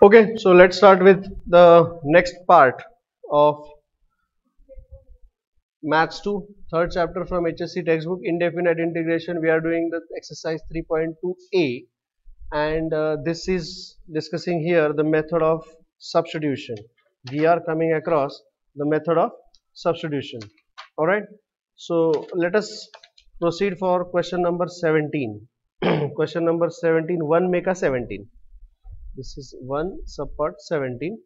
Okay, so let's start with the next part of Maths 2, third chapter from HSC textbook, Indefinite Integration. We are doing the exercise 3.2a, and this is discussing here the method of substitution. We are coming across the method of substitution. Alright, so let us proceed for question number 17. Question number 17, 1 make a 17. This is 1 subpart 17,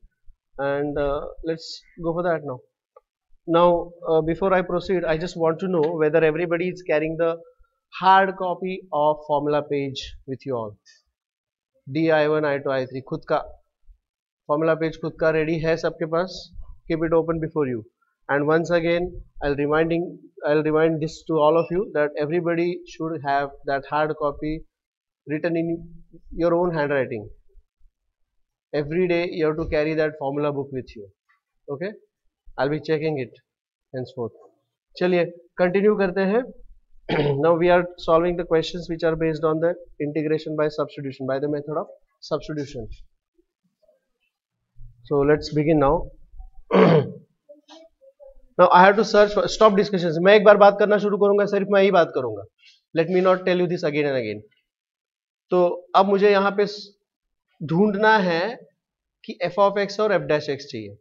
and let's go for that now. Now, before I proceed, I just want to know whether everybody is carrying the hard copy of formula page with you all. DI1, I2, I3 खुद का formula page खुद का ready है सबके पास? Keep it open before you. And once again, I'll remind this to all of you that everybody should have that hard copy written in your own handwriting. Every day you have to carry that formula book with you. Okay? I'll be checking it henceforth. चलिए continue करते हैं. Now we are solving the questions which are based on the integration by substitution, by the method of substitution. So let's begin now. Now I have to search for stop discussions. मैं एक बार बात करना शुरू करूंगा, सिर्फ मैं ही बात करूंगा. Let me not tell you this again and again. तो अब मुझे यहाँ पे ढूंढना है कि f of x और f dash x चाहिए.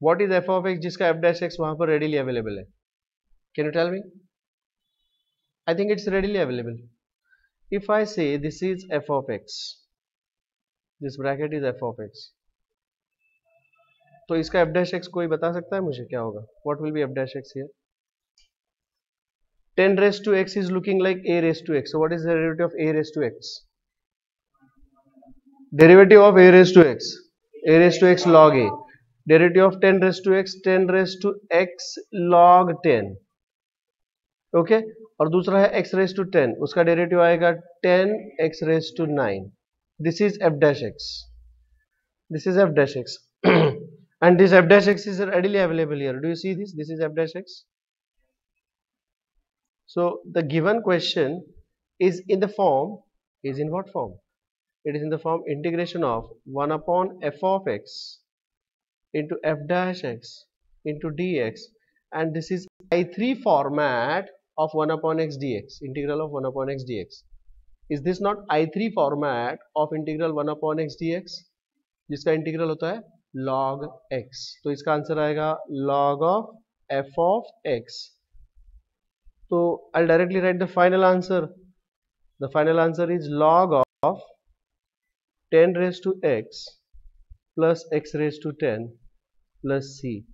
What is f of x जिसका f dash x वहां पर readily available है? Can you tell me? I think it's readily available. If I say this is f of x, this bracket is f of x, तो इसका f dash x कोई बता सकता है मुझे क्या होगा? What will be f dash x here? 10 raised to x is looking like a raised to x. So what is the derivative of a raised to x? Derivative of a raised to x. A raised to x log a. Derivative of 10 raised to x, 10 raised to x log 10. Okay? और दूसरा है x raised to 10. उसका derivative आएगा 10 x raised to 9. This is f dash x. This is f dash x. And this f dash x is readily available here. Do you see this? This is f dash x. So the given question is in the form, is in what form? It is in the form integration of 1 upon f of x into f dash x into dx, and this is I3 format of 1 upon x dx, integral of 1 upon x dx. Is this not I3 format of integral 1 upon x dx, जिसका integral होता है log x? तो इसका answer आएगा log of f of x. So I'll directly write the final answer. The final answer is log of 10 raised to x plus x raised to 10 plus c.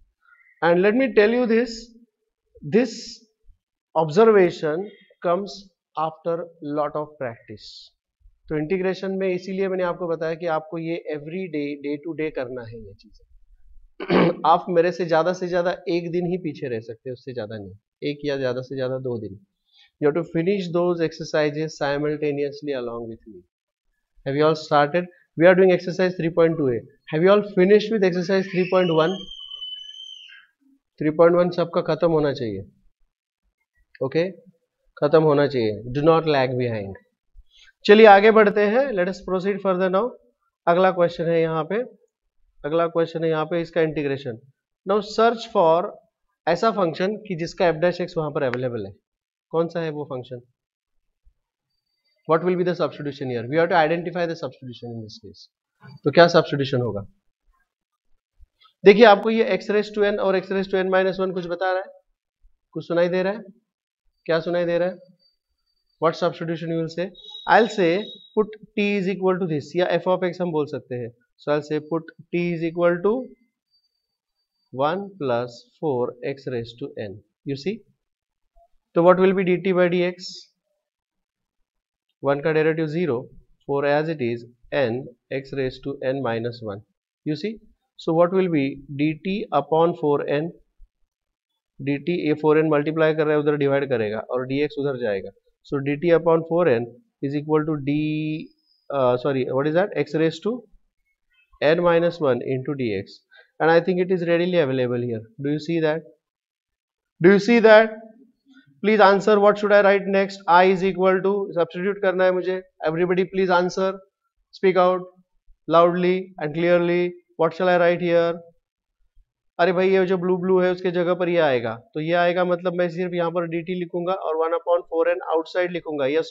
And let me tell you this observation comes after lot of practice. तो integration में इसीलिए मैंने आपको बताया कि आपको ये every day to day करना है ये चीजें. आप मेरे से ज्यादा एक दिन ही पीछे रह सकते हैं, उससे ज्यादा नहीं. एक या ज्यादा से ज्यादा 2 दिन. You have to finish those exercises simultaneously along with me. Have you all started? We are doing exercise 3.2a. Have you all finished with exercise 3.1? 3.1 सबका खत्म होना चाहिए. Okay? खत्म होना चाहिए. Do not lag behind. चलिए आगे बढ़ते हैं. Let us proceed further now. अगला क्वेश्चन है यहाँ पे. इसका इंटीग्रेशन. Now search for ऐसा फंक्शन कि जिसका f dash x वहां पर अवेलेबल है. कौन सा है वो function? What will be the substitution here? We have to identify the substitution in this case. तो क्या substitution होगा? देखिए आपको ये x raised to n और x raised to n minus 1 कुछ बता रहा है? कुछ सुनाई दे रहा है? क्या सुनाई दे रहा है? What substitution you will say? I'll say put t is equal to this, या f of x हम बोल सकते हैं. So I'll say put t is equal to 1 plus 4 x raised to n. You see? So what will be dt by dx? 1 का derivative 0, 4 as it is, n x raised to n minus 1. You see? So what will be dt upon 4n? dt ये 4n multiply कर रहा है, उधर divide करेगा और dx उधर जाएगा. So dt upon 4n is equal to what is that? X raised to n minus 1 into dx. And I think it is readily available here. Do you see that? Do you see that? Please answer. What should I write next? I is equal to, substitute करना है मुझे. Everybody please answer. Speak out loudly and clearly. What shall I write here? अरे भाई ये जो blue blue है उसके जगह पर ये आएगा, तो ये आएगा मतलब मैं सिर्फ यहाँ पर dt लिखूंगा और 1/4n आउटसाइड लिखूंगा, यस।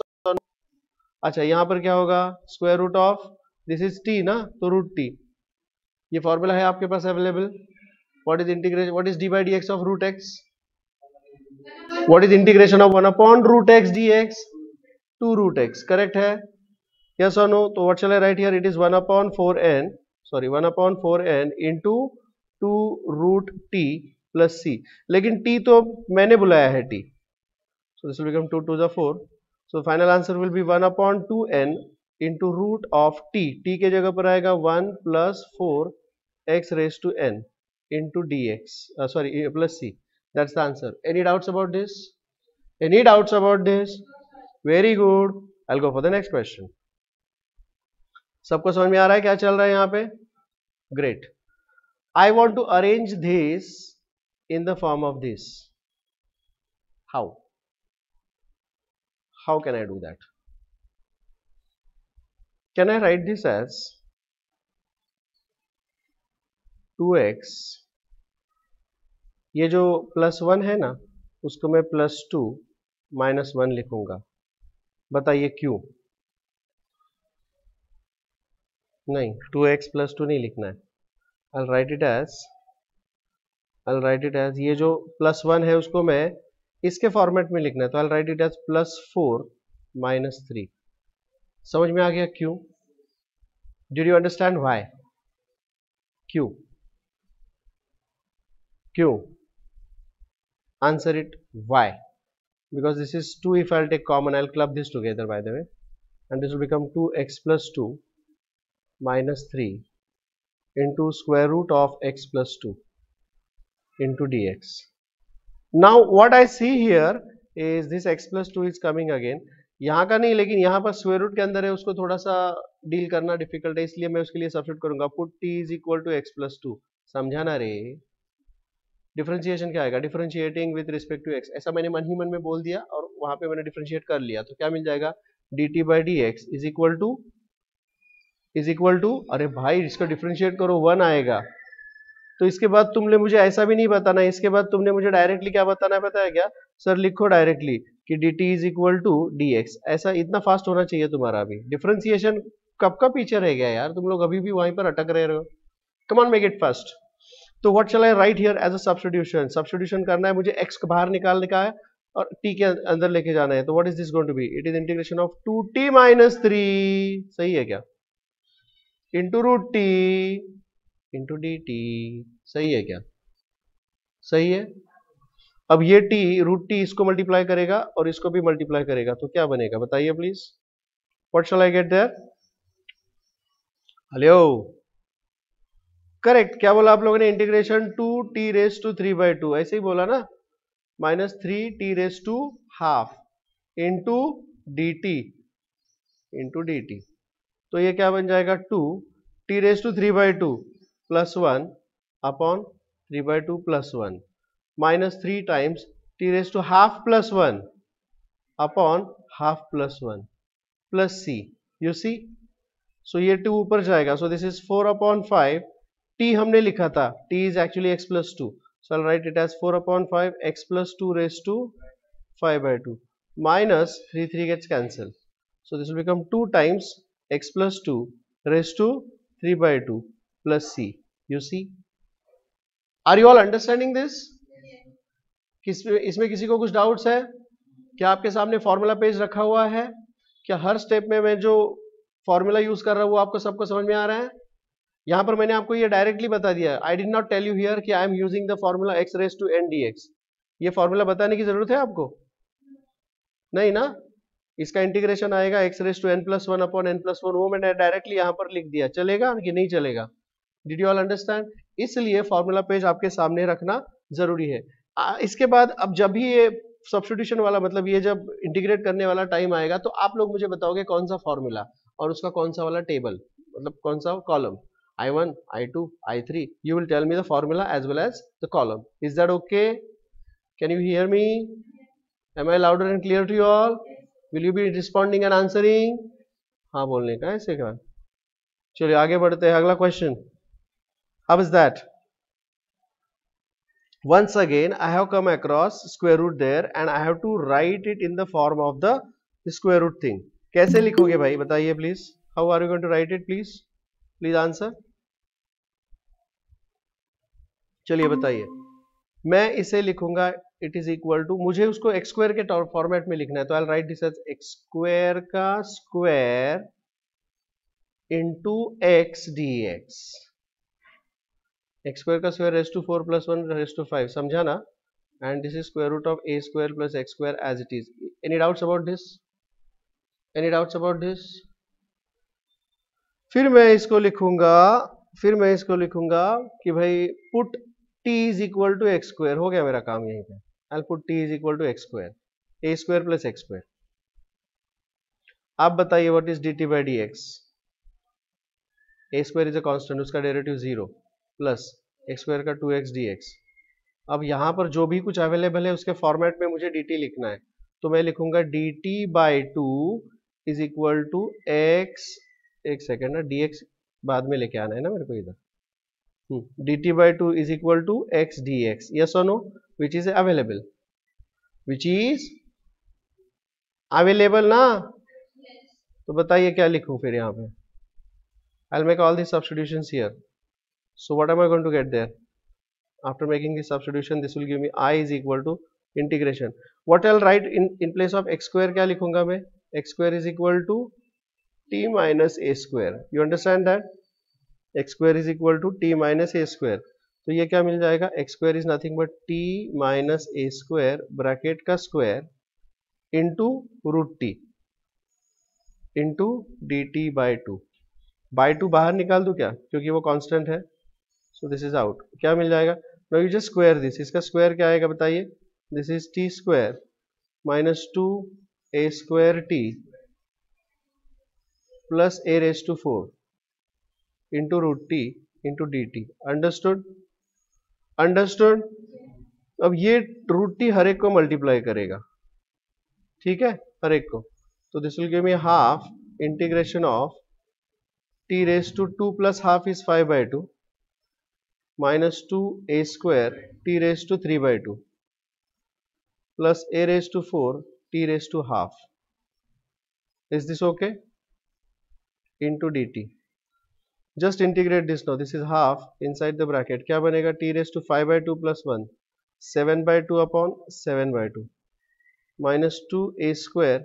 अच्छा यहाँ पर क्या होगा, square root of this is t ना, तो रूट t, ये फॉर्मूला है आपके पास available. What is integration, what is d by d x of root x, what is integration of 1/√x dx, 2 root x, correct है, yes और no. तो what shall I write here, it is 1/4n, sorry 1/4n into 2 root t plus c, लेकिन t तो मैंने बुलाया है t, so this will become 2 to the 4, so final answer will be 1/2n into root of t, t के जगह पर आएगा 1 plus 4x raised to n into dx, sorry plus c, that's the answer. Any doubts about this, any doubts about this? Very good, I'll go for the next question. सबको समझ में आ रहा है क्या चल रहा है यहाँ पे? Great. I want to arrange this in the form of this. How? How can I do that? Can I write this as 2x, ये जो +1 है ना उसको मैं +2 -1 लिखूंगा, बताइए क्यों? नहीं, 2x + 2 नहीं लिखना है, I'll write it as ये जो +1 है उसको मैं इसके फॉर्मेट में लिखना है, तो I'll write it as +4 - 3। समझ में आ गया क्यों? Did you understand why? क्यों? क्यों? Answer it, why? Because this is 2, if I'll take common, I'll club this together by the way, and this will become 2x + 2 - 3 into square root of x + 2 into dx. Now what I see here is this x + 2 is coming again, यहाँ का नहीं लेकिन यहाँ पर square root के अंदर है, उसको थोड़ा सा डील करना डिफिकल्ट है, इसलिए मैं उसके लिए सब्स्टिट्यूट करूंगा, पुट t = x + 2, समझा ना रे? डिफरेंशिएशन क्या आएगा, differentiating with respect to x, ऐसा मैंने मन ही मन में बोल दिया और वहां पे मैंने डिफरेंशिएट कर लिया, तो क्या मिल जाएगा, dt/dx इज इक्वल टू, अरे भाई इसको डिफरेंशिएट करो 1 आएगा। तो इसके बाद तुमने मुझे ऐसा भी नहीं बताना, इसके बाद तुमने मुझे डायरेक्टली क्या बताना है पता है क्या, सर लिखो डायरेक्टली कि dt = dx, ऐसा इतना फास्ट होना चाहिए तुम्हारा भी। डिफरेंशिएशन कब का पीछे रह गया यार, तुम लोग अभी भी वहीं पर अटक रहे हो, come on make it fast. तो what shall I write here as a substitution, substitution करना है मुझे, x को बाहर निकालने का है और t के अंदर लेके जाना है, तो what is this going to be, it is integration of 2t - 3, सही है क्या, into root t into dt, सही है क्या, सही है। अब ये t रूट t इसको मल्टीप्लाई करेगा और इसको भी मल्टीप्लाई करेगा, तो क्या बनेगा बताइए please, what shall I get there, hello correct, क्या बोला आप लोगों ने, इंटीग्रेशन 2t⁻³ ऐसे ही बोला ना, -3t⁻½ इंटू dt, तो ये क्या बन जाएगा, 2t⁻³ +1 upon 3/2 +1 -3 times t⁻½ +1 upon ½ +1 plus c, you see, so ये 2 ऊपर जाएगा, सो दिस इज 4/5, t हमने लिखा था, t is actually x + 2, so I'll write it as 4/5 x + 2⁵2 minus 3 gets cancelled, so this will become 2 times x + 2⁵2 plus c, you see, are you all understanding this? इसमें किसी को कुछ doubts है क्या? आपके सामने फॉर्मूला पेज रखा हुआ है क्या? हर स्टेप में मैं जो फॉर्मूला यूज कर रहा हूं वो आपको सबको समझ में आ रहा है? यहां पर मैंने आपको ये डायरेक्टली बता दिया, I did not tell you here कि I am using the formula x⁻n dx, ये फॉर्मूला बताने की जरूरत है आपको? नहीं ना, इसका इंटीग्रेशन आएगा x⁻n + 1 अपॉन n + 1, वो मैंने डायरेक्टली यहां पर लिख दिया, चलेगा कि नहीं चलेगा? Did you all understand? इसलिए फॉर्मूला पेज आपके सामने रखना जरूरी है। इसके बाद अब जब भी ये सब्स्टिट्यूशन वाला मतलब ये जब इंटीग्रेट करने वाला टाइम आएगा तो आप लोग मुझे बताओगे कौन सा फॉर्मूला और उसका कौन सा वाला टेबल, मतलब कौन सा column, I1, I2, I3, you will tell me the formula as well as the column. Is that okay? Can you hear me? Am I louder and clear to you all? Will you be responding and answering? हाँ बोलने का ऐसे का चलिए आगे बढ़ते हैं, अगला question. How is that? Once again I have come across square root there and I have to write it in the form of the square root thing. कैसे लिखोगे भाई बताइए please. How are you going to write it? Please answer. चलिए बताइए. मैं इसे लिखूंगा it is equal to, मुझे उसको एक्स स्क्वायर के फॉर्मेट में लिखना है, तो I write this as x square का square into x d x. X square का square raise to 4 plus 1 raise to 5, समझा ना? And this is square root of a square plus x square as it is. Any doubts about this? Any doubts about this? फिर मैं इसको लिखूंगा कि भाई put t is equal to x square. हो गया मेरा काम यहीं पे. I put t is equal to x square, a square plus x square. आप बताइए what is dt by d x. A square is a constant, उसका derivative 0 plus x square का 2x dx. अब यहां पर जो भी कुछ अवेलेबल है उसके फॉर्मेट में मुझे dt लिखना है, तो मैं लिखूंगा dt by 2 is equal to x, एक सेकेंड ना, dx बाद में लेके आना है ना मेरे को इधर. dt by 2 is equal to x dx. Yes or no? Which is available? Which is available ना? तो बताइए क्या लिखूं फिर यहाँ पे. I'll make all these substitutions here. So what am I going to get there? After making this substitution, this will give me I is equal to integration. What I'll write in place of x square क्या लिखूंगा मैं? X square is equal to t minus a square. You understand that? x square is equal to t minus a square. तो ये क्या मिल जाएगा? x square is nothing but t minus a square bracket का square into root t into dt by 2. By 2 बाहर निकाल दूं क्या, क्योंकि वो कांस्टेंट है. So this is out. क्या मिल जाएगा? Now you just square this. इसका स्क्वायर क्या आएगा बताइए? This is t square minus 2 a square t plus a raise to 4 into root t into d t. Understood? Understood. अब ये रूट टी हर एक को मल्टीप्लाई करेगा, ठीक है, हर एक को. तो this will give me half integration of t raise to 2 plus half is 5 by 2 minus 2 a square t raise to 3 by 2 plus a raise to 4 t raise to half. Is this okay? Into d t. Just integrate this now. This is half inside the bracket. क्या बनेगा? t raised to 5 by 2 plus 1, 7 by 2 upon 7 by 2 minus 2 a square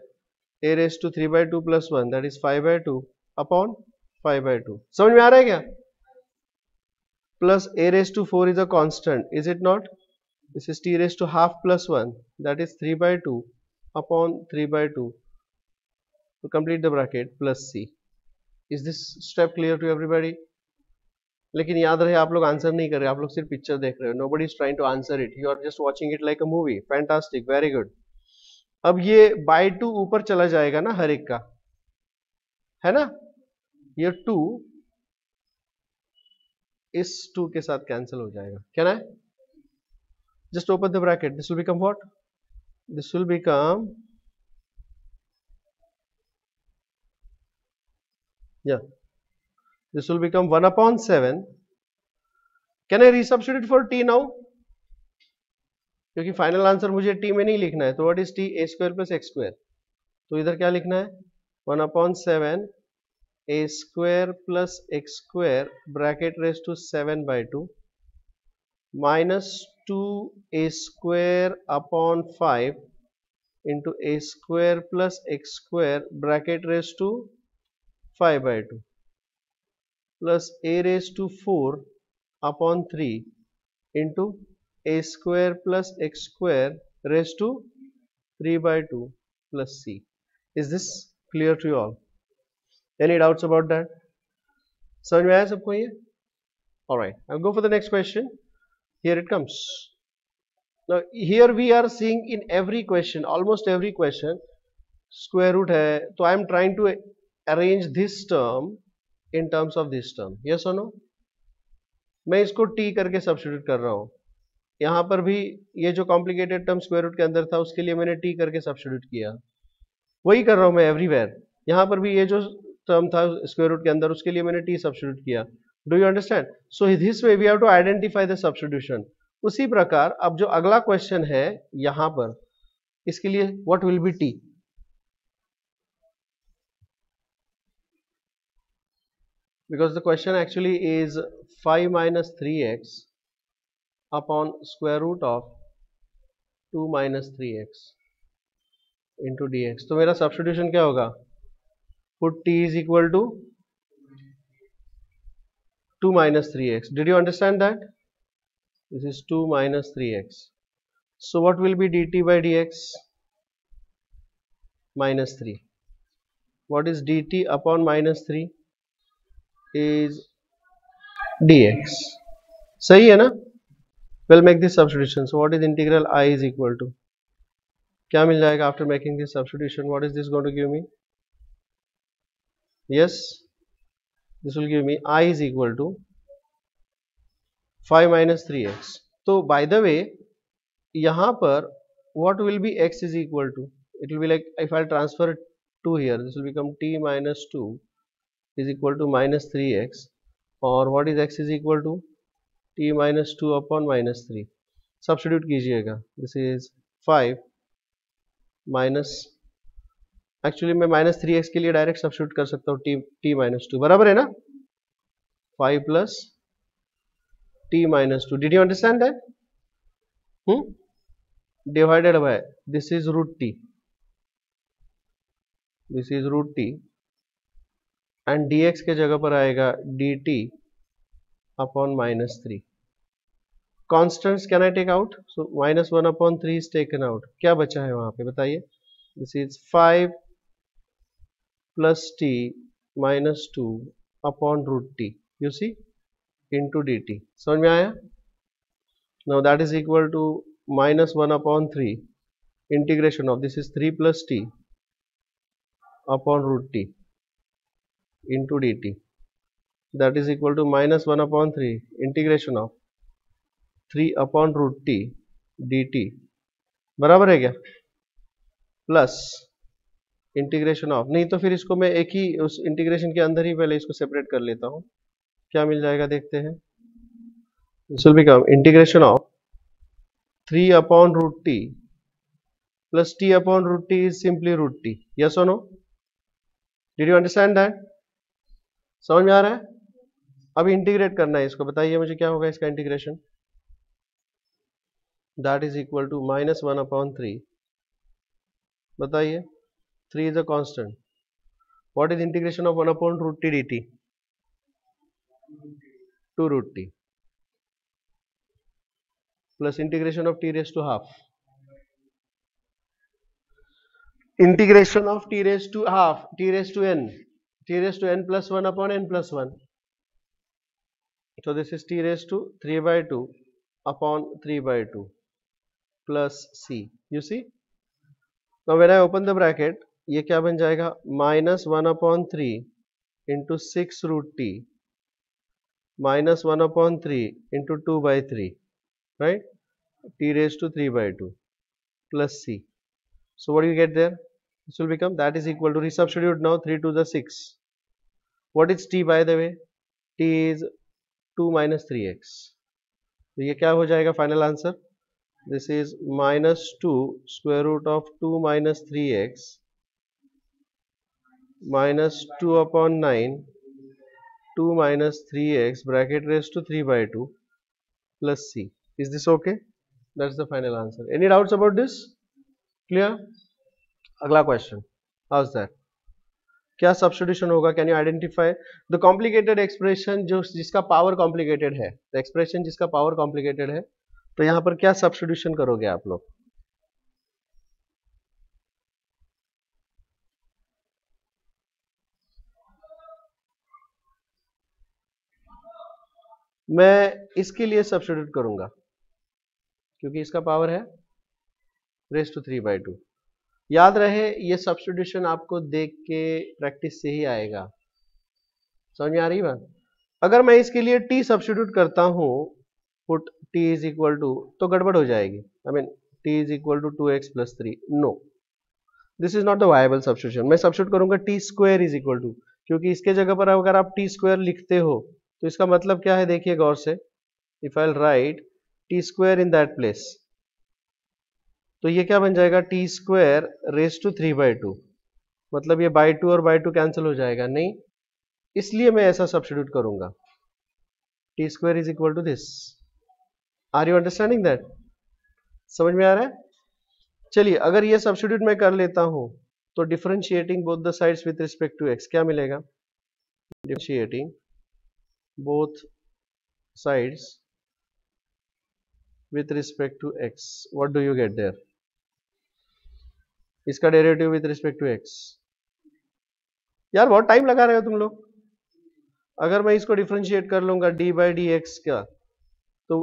a raised to 3 by 2 plus 1, that is 5 by 2 upon 5 by 2. समझ में आ रहा है क्या? Plus a raised to 4 is a constant, is it not? This is t raised to half plus 1, that is 3 by 2 upon 3 by 2 to complete the bracket plus c. Is this step clear to everybody? लेकिन याद रहे आप लोग answer नहीं कर रहे, आप लोग सिर्फ पिक्चर देख रहे हो. Nobody is trying to answer it. You are just watching it like a movie. Fantastic, very good. अब ये by 2 ऊपर चला जाएगा ना हर एक का, है ना? ये 2 इस 2 के साथ कैंसिल हो जाएगा. Can I? Just open the bracket. This will become what? This will become, yeah, this will become 1 upon 7. Can I resubstitute for t now? क्योंकि फाइनल आंसर मुझे t में नहीं लिखना है. तो what is t? a square plus x square. तो इधर क्या लिखना है? 1 upon 7 a square plus x square bracket raise to 7 by 2 minus 2 a square upon 5 into a square plus x square bracket raise to 5 by 2 plus a raised to 4 upon 3 into a square plus x square raised to 3 by 2 plus c. Is this clear to you all? Any doubts about that? समझ में आया सबको ये? Alright, I'll go for the next question. Here it comes. Now here we are seeing in every question, almost every question, square root है. तो I am trying to arrange this term in terms of this term. Yes or no? मैं इसको t करके substitute कर रहा हूं. यहां पर भी ये जो कॉम्प्लिकेटेड टर्म स्क्वायर रूट के अंदर था उसके लिए मैंने t करके सब्स्टिट्यूट किया. वही कर रहा हूं मैं एवरीवेयर. यहां पर भी ये जो टर्म था स्क्वायर रूट के अंदर, उसके लिए मैंने t सब्स्टिट्यूट किया. Do you understand? So this way we have to identify the substitution. उसी प्रकार अब जो अगला क्वेश्चन है यहां पर, इसके लिए what will B t? Because the question actually is 5 minus 3x upon square root of 2 minus 3x into dx. तो मेरा सब्स्टिट्यूशन क्या होगा? Put t is equal to 2 minus 3x. Did you understand that? This is 2 minus 3x. So what will be dt by dx? Minus 3. What is dt upon minus 3? Is dx. सही है ना? We'll make this substitution. So what is integral I is equal to? क्या मिल जाएगा after making this substitution? What is this going to give me? Yes, this will give me I is equal to 5 minus 3x. तो by the way, यहाँ पर what will be x is equal to? It will be like if I transfer 2 here, this will become t minus 2 is equal to minus 3x. और what is x is equal to? t minus 2 upon minus 3. Substitute कीजिएगा. This is 5 minus, actually मैं minus 3x के लिए direct substitute कर सकता हूँ t minus 2, बराबर है ना? 5 plus t minus 2. Did you understand that? Divided by this is root t. This is root t and dx के जगह पर आएगा dt upon minus 3. Constants can I take out? So minus 1 upon 3 is taken out. क्या बचा है वहां पे बताइए? This is 5 plus t minus 2 upon root t. You see? Into dt. समझ में आया? Now that is equal to minus 1 upon 3 integration of this is 3 plus t upon root t into dt. That is equal to minus 1 upon 3 integration of 3 upon root t dt. बराबर है क्या? Plus integration of, नहीं तो फिर इसको मैं एक ही उस इंटीग्रेशन के अंदर ही पहले इसको सेपरेट कर लेता हूँ. क्या मिल जाएगा देखते हैं. This will become integration of 3 upon root t plus t upon root t is simply root t. Yes or no? Did you understand that? समझ में आ रहा है? अब इंटीग्रेट करना है इसको. बताइए मुझे क्या होगा इसका integration. That is equal to minus 1 upon 3. बताइए. 3 is a constant. What is integration of 1 upon root t dt? 2 root t plus integration of t raised to half. Integration of t raised to half, t raised to n plus 1 upon n plus 1. So this is t raised to 3 by 2 upon 3 by 2 plus c. You see? Now when I open the bracket, ये क्या बन जाएगा? minus 1 upon 3 into 6 root t minus 1 upon 3 into 2 by 3, right? t raised to 3 by 2 plus c. So what do you get there? This will become, that is equal to, resubstitute now, 3 to the 6. What is t by the way? t is 2 minus 3x. तो ये क्या हो जाएगा final answer? This is minus 2 square root of 2 minus 3x minus 2 upon 9 2 minus 3x bracket raised to 3 by 2 plus c. Is this okay? That's the final answer. Any doubts about this? Clear? अगला question. How's that? क्या substitution होगा? Can you identify the complicated expression जो जिसका power complicated है, the expression जिसका power complicated है, तो यहां पर क्या सब्स्टिट्यूशन करोगे आप लोग? मैं इसके लिए सब्स्टिट्यूट करूंगा क्योंकि इसका पावर है रेज़ टू 3 by 2. याद रहे ये सब्स्टिट्यूशन आपको देख के प्रैक्टिस से ही आएगा. समझ में आ रही बात? अगर मैं इसके लिए t सब्स्टिट्यूट करता हूं, put t is equal to, तो गड़बड़ हो जाएगी. I mean t is equal to 2x plus 3. No, this is not the viable substitution. मैं सब्स्टिट्यूट करूंगा t square is equal to, क्योंकि इसके जगह पर अगर आप टी स्क्वायर लिखते हो तो इसका मतलब क्या है, देखिए गौर से, if I right T square in that place, तो ये क्या बन जाएगा, टी स्क्वायर रेज टू 3/2, मतलब ये बाई 2 और बाई 2 कैंसिल हो जाएगा, नहीं, इसलिए मैं ऐसा सब्स्टिट्यूट करूंगा, t square is equal to this. Are you understanding that? समझ में आ रहा है? चलिए, अगर ये सब्स्टिट्यूट मैं कर लेता हूं तो differentiating both the sides with respect to x क्या मिलेगा, differentiating both sides with respect to x, what do you get there? इसका derivative with respect to x, यार बहुत टाइम लगा रहे हो तुम लोग। अगर मैं इसको डिफरेंशिएट कर लूंगा d by dx का तो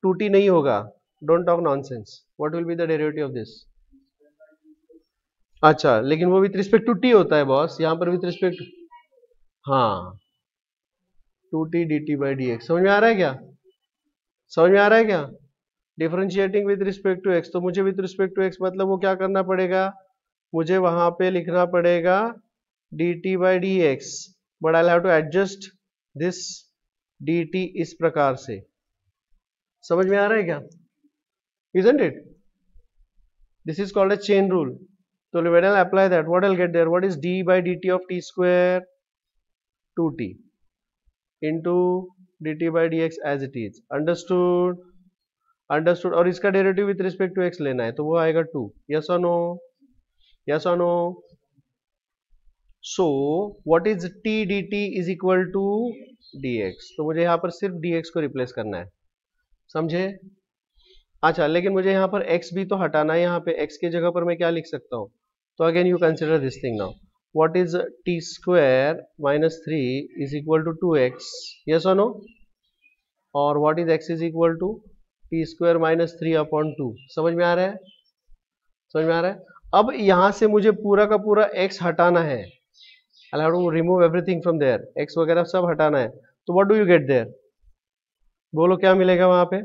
2t नहीं होगा, don't talk nonsense, what will be the derivative of this? अच्छा, लेकिन वो विथ रिस्पेक्ट टू t होता है बॉस, यहां पर विथ रिस्पेक्ट, हाँ, 2t dt by dx, समझ में आ रहा है क्या? समझ में आ रहा है क्या? Differentiating with respect to x, तो मुझे विद रिस्पेक्ट टू एक्स मतलब वो क्या करना पड़ेगा, मुझे वहां पे लिखना पड़ेगा dt by dx, but I have to adjust this dt इस प्रकार से। समझ में आ रहा है क्या? Isn't it? This is called a chain rule. So when I apply that, what I'll get there? What is d by dt of t square? 2t into dt by dx as it is. Understood? Understood. और इसका derivative with respect to x लेना है तो वो आएगा 2, yes और no, yes और no. So what is t d t is equal to d x, तो मुझे यहाँ पर सिर्फ डी एक्स को रिप्लेस करना है, समझे? अच्छा, लेकिन मुझे यहाँ पर x भी तो हटाना है, यहाँ पे x की जगह पर मैं क्या लिख सकता हूँ, तो again you consider this thing now, what is t square minus 3 is equal to 2x, yes और नो, और what is x is equal to t square minus 3/2, समझ में आ रहा है? समझ में आ रहा है? अब यहां से मुझे पूरा का पूरा x हटाना है, I have to remove everything from there, x वगैरह सब हटाना है, तो what do you get there, बोलो क्या मिलेगा वहां पे?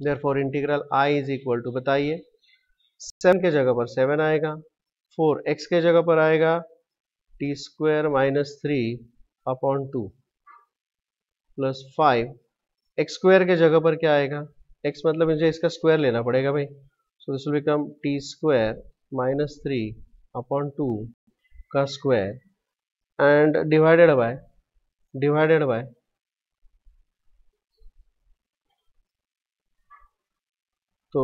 Therefore integral I is equal to, बताइए, 7 के जगह पर 7 आएगा, 4 x के जगह पर आएगा T square minus 3/2 plus 5, x square के जगह पर क्या आएगा, x मतलब मुझे इसका स्क्वायर लेना पड़ेगा भाई, so this will become t square minus 3/2 का स्क्वायर एंड डिवाइडेड बाय तो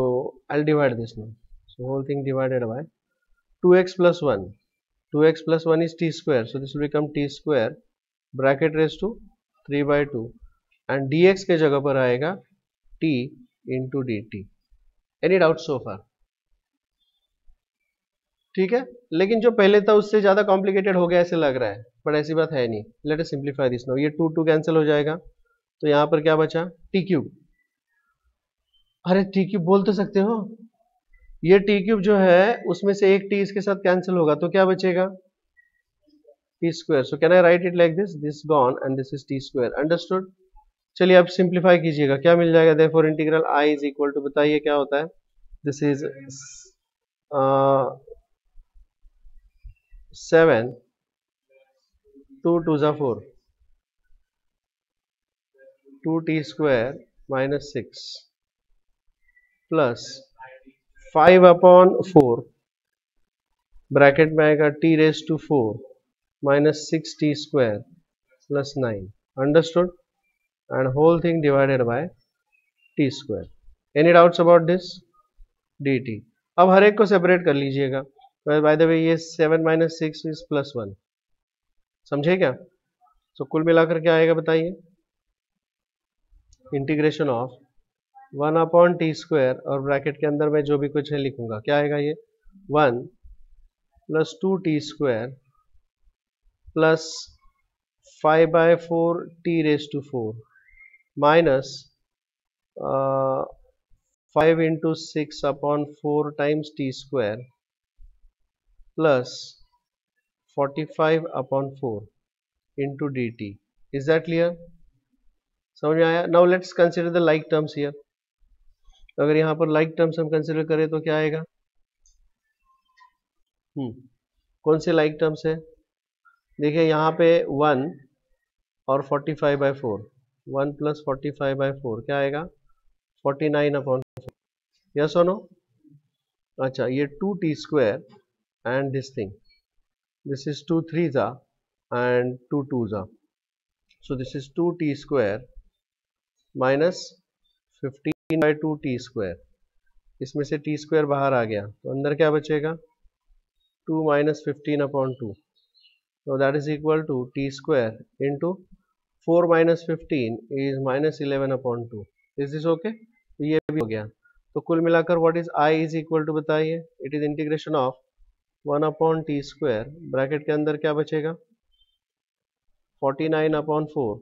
I divide this now, so whole thing divided by 2x plus 1, 2x plus 1 is t square, so this will become t square bracket raised to 3/2 and dx के जगह पर आएगा t into dt। Any doubt so far? ठीक है, लेकिन जो पहले था उससे ज्यादा कॉम्प्लिकेटेड हो गया ऐसे लग रहा है, बट ऐसी बात है नहीं। Let us simplify this now, ये 2 कैंसिल हो जाएगा, तो यहाँ पर क्या बचा, टी क्यूब। अरे टी क्यूब बोल तो सकते हो, ये टी क्यूब जो है उसमें से एक टी इसके साथ कैंसिल होगा तो क्या बचेगा, t square. So can I write it like this, this gone and this is t square, understood? चलिए अब सिंप्लीफाई कीजिएगा, क्या मिल जाएगा, therefore integral I is equal to, बताइए क्या होता है, दिस इज 7 2 2 जा 4, 2t square minus 6 plus 5/4 bracket में आएगा t raise to 4 minus 6t square plus 9, understood, and whole thing divided by t square. Any doubts about this dt? अब हर एक को सेपरेट कर लीजिएगा, बाय द वे ये 7 माइनस 6 इज प्लस 1, समझे क्या? तो कुल मिलाकर क्या आएगा बताइए, इंटीग्रेशन ऑफ 1/t स्क्वायर और ब्रैकेट के अंदर मैं जो भी कुछ है लिखूंगा, क्या आएगा ये 1 plus 2t square plus 5/4 t raise to 4 minus 5 into 6/4 times t square plus 45/4 into dt. Is that clear? समझ में आया? Now let's consider the like terms here. अगर यहाँ पर like terms हम consider करें तो क्या आएगा, कौन से like terms है, देखिए यहाँ पे 1 और 45/4, 1 + 45/4 क्या आएगा 49/4, यस और नो। अच्छा ये 2t² and this thing, this is 2 3s and 2 2s, so this is 2t² minus 15/2t², इसमें से t² बाहर आ गया तो अंदर क्या बचेगा 2 - 15/2, so that is equal to t² into 4 - 15 is -11/2, is this okay? तो ये भी हो गया। तो कुल मिलाकर what is I is equal to बताइए, it is integration of 1/t², bracket के अंदर क्या बचेगा 49/4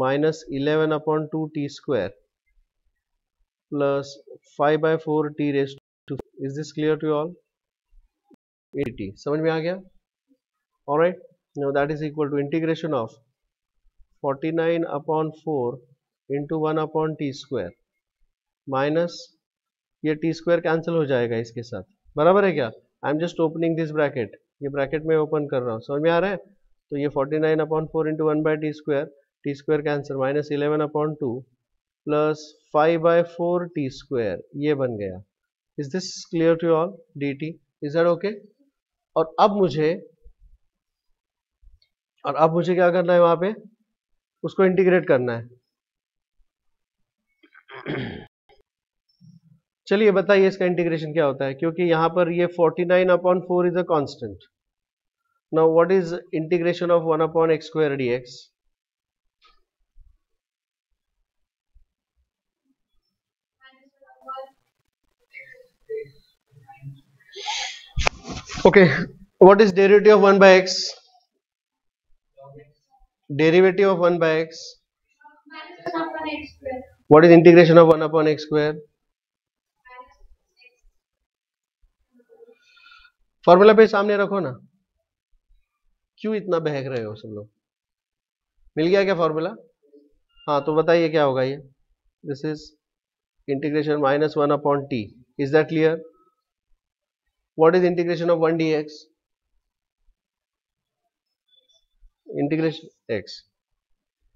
minus 11/2t² plus 5/4t raised to, is this clear to you all? 80 समझ में आ गया? Alright, now that is equal to integration of 49/4 into 1/t² minus ये t² कैंसिल हो जाएगा इसके साथ, बराबर है क्या? I am just opening this bracket, ये ब्रैकेट में ओपन कर रहा हूँ, समझ में आ रहा है? तो ये 49/4 into 1/t², t² cancel minus 11/2 plus 5/4t², ये बन गया। Is this clear to all? dt, is that okay? और अब मुझे क्या करना है, वहां पे उसको इंटीग्रेट करना है। चलिए बताइए इसका इंटीग्रेशन क्या होता है, क्योंकि यहां पर ये 49/4 is a constant. Now what is integration of 1/x² dx? Okay, what is derivative of 1/x? Derivative of 1/x. What is integration of 1/x²? Formula पे सामने रखो ना, क्यों इतना बहक रहे हो सब लोग? मिल गया क्या फॉर्मूला? हाँ तो बताइए क्या होगा ये, this is integration -1/t, is that clear? What is integration of 1 dx? Integration x,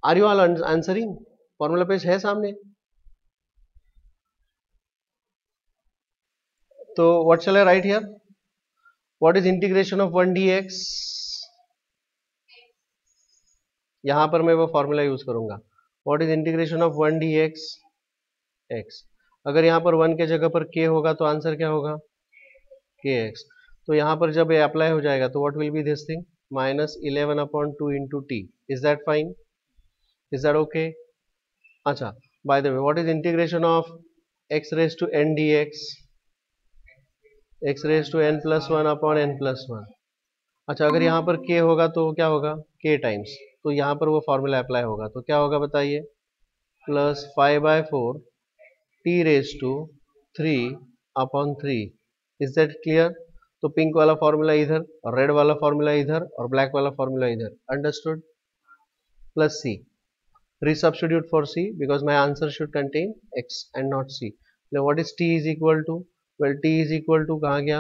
are you all answering? Formula page है सामने, तो what shall I write here? What is integration of 1 dx? यहां पर मैं वो फॉर्मूला यूज करूंगा, what is integration of 1 dx x। अगर यहां पर 1 के जगह पर k होगा तो आंसर क्या होगा kx। तो यहां पर जब ये अप्लाई हो जाएगा तो what will be this thing -11/2 into t, is that fine? Is that okay? अच्छा by the way, what is integration of x raised to n dx? x raised to n+1/n+1। अच्छा अगर यहाँ पर k होगा तो क्या होगा k टाइम्स, तो यहाँ पर वो फॉर्मूला अप्लाई होगा तो क्या होगा बताइए, +5/4 t raised to 3/3, is that clear? तो पिंक वाला फॉर्मूला इधर और रेड वाला फॉर्मूला इधर और ब्लैक वाला फॉर्मूला इधर, understood? Plus c, resubstitute for c because my answer should contain x and not c. Now what is t is equal to? Well t is equal to कहाँ गया,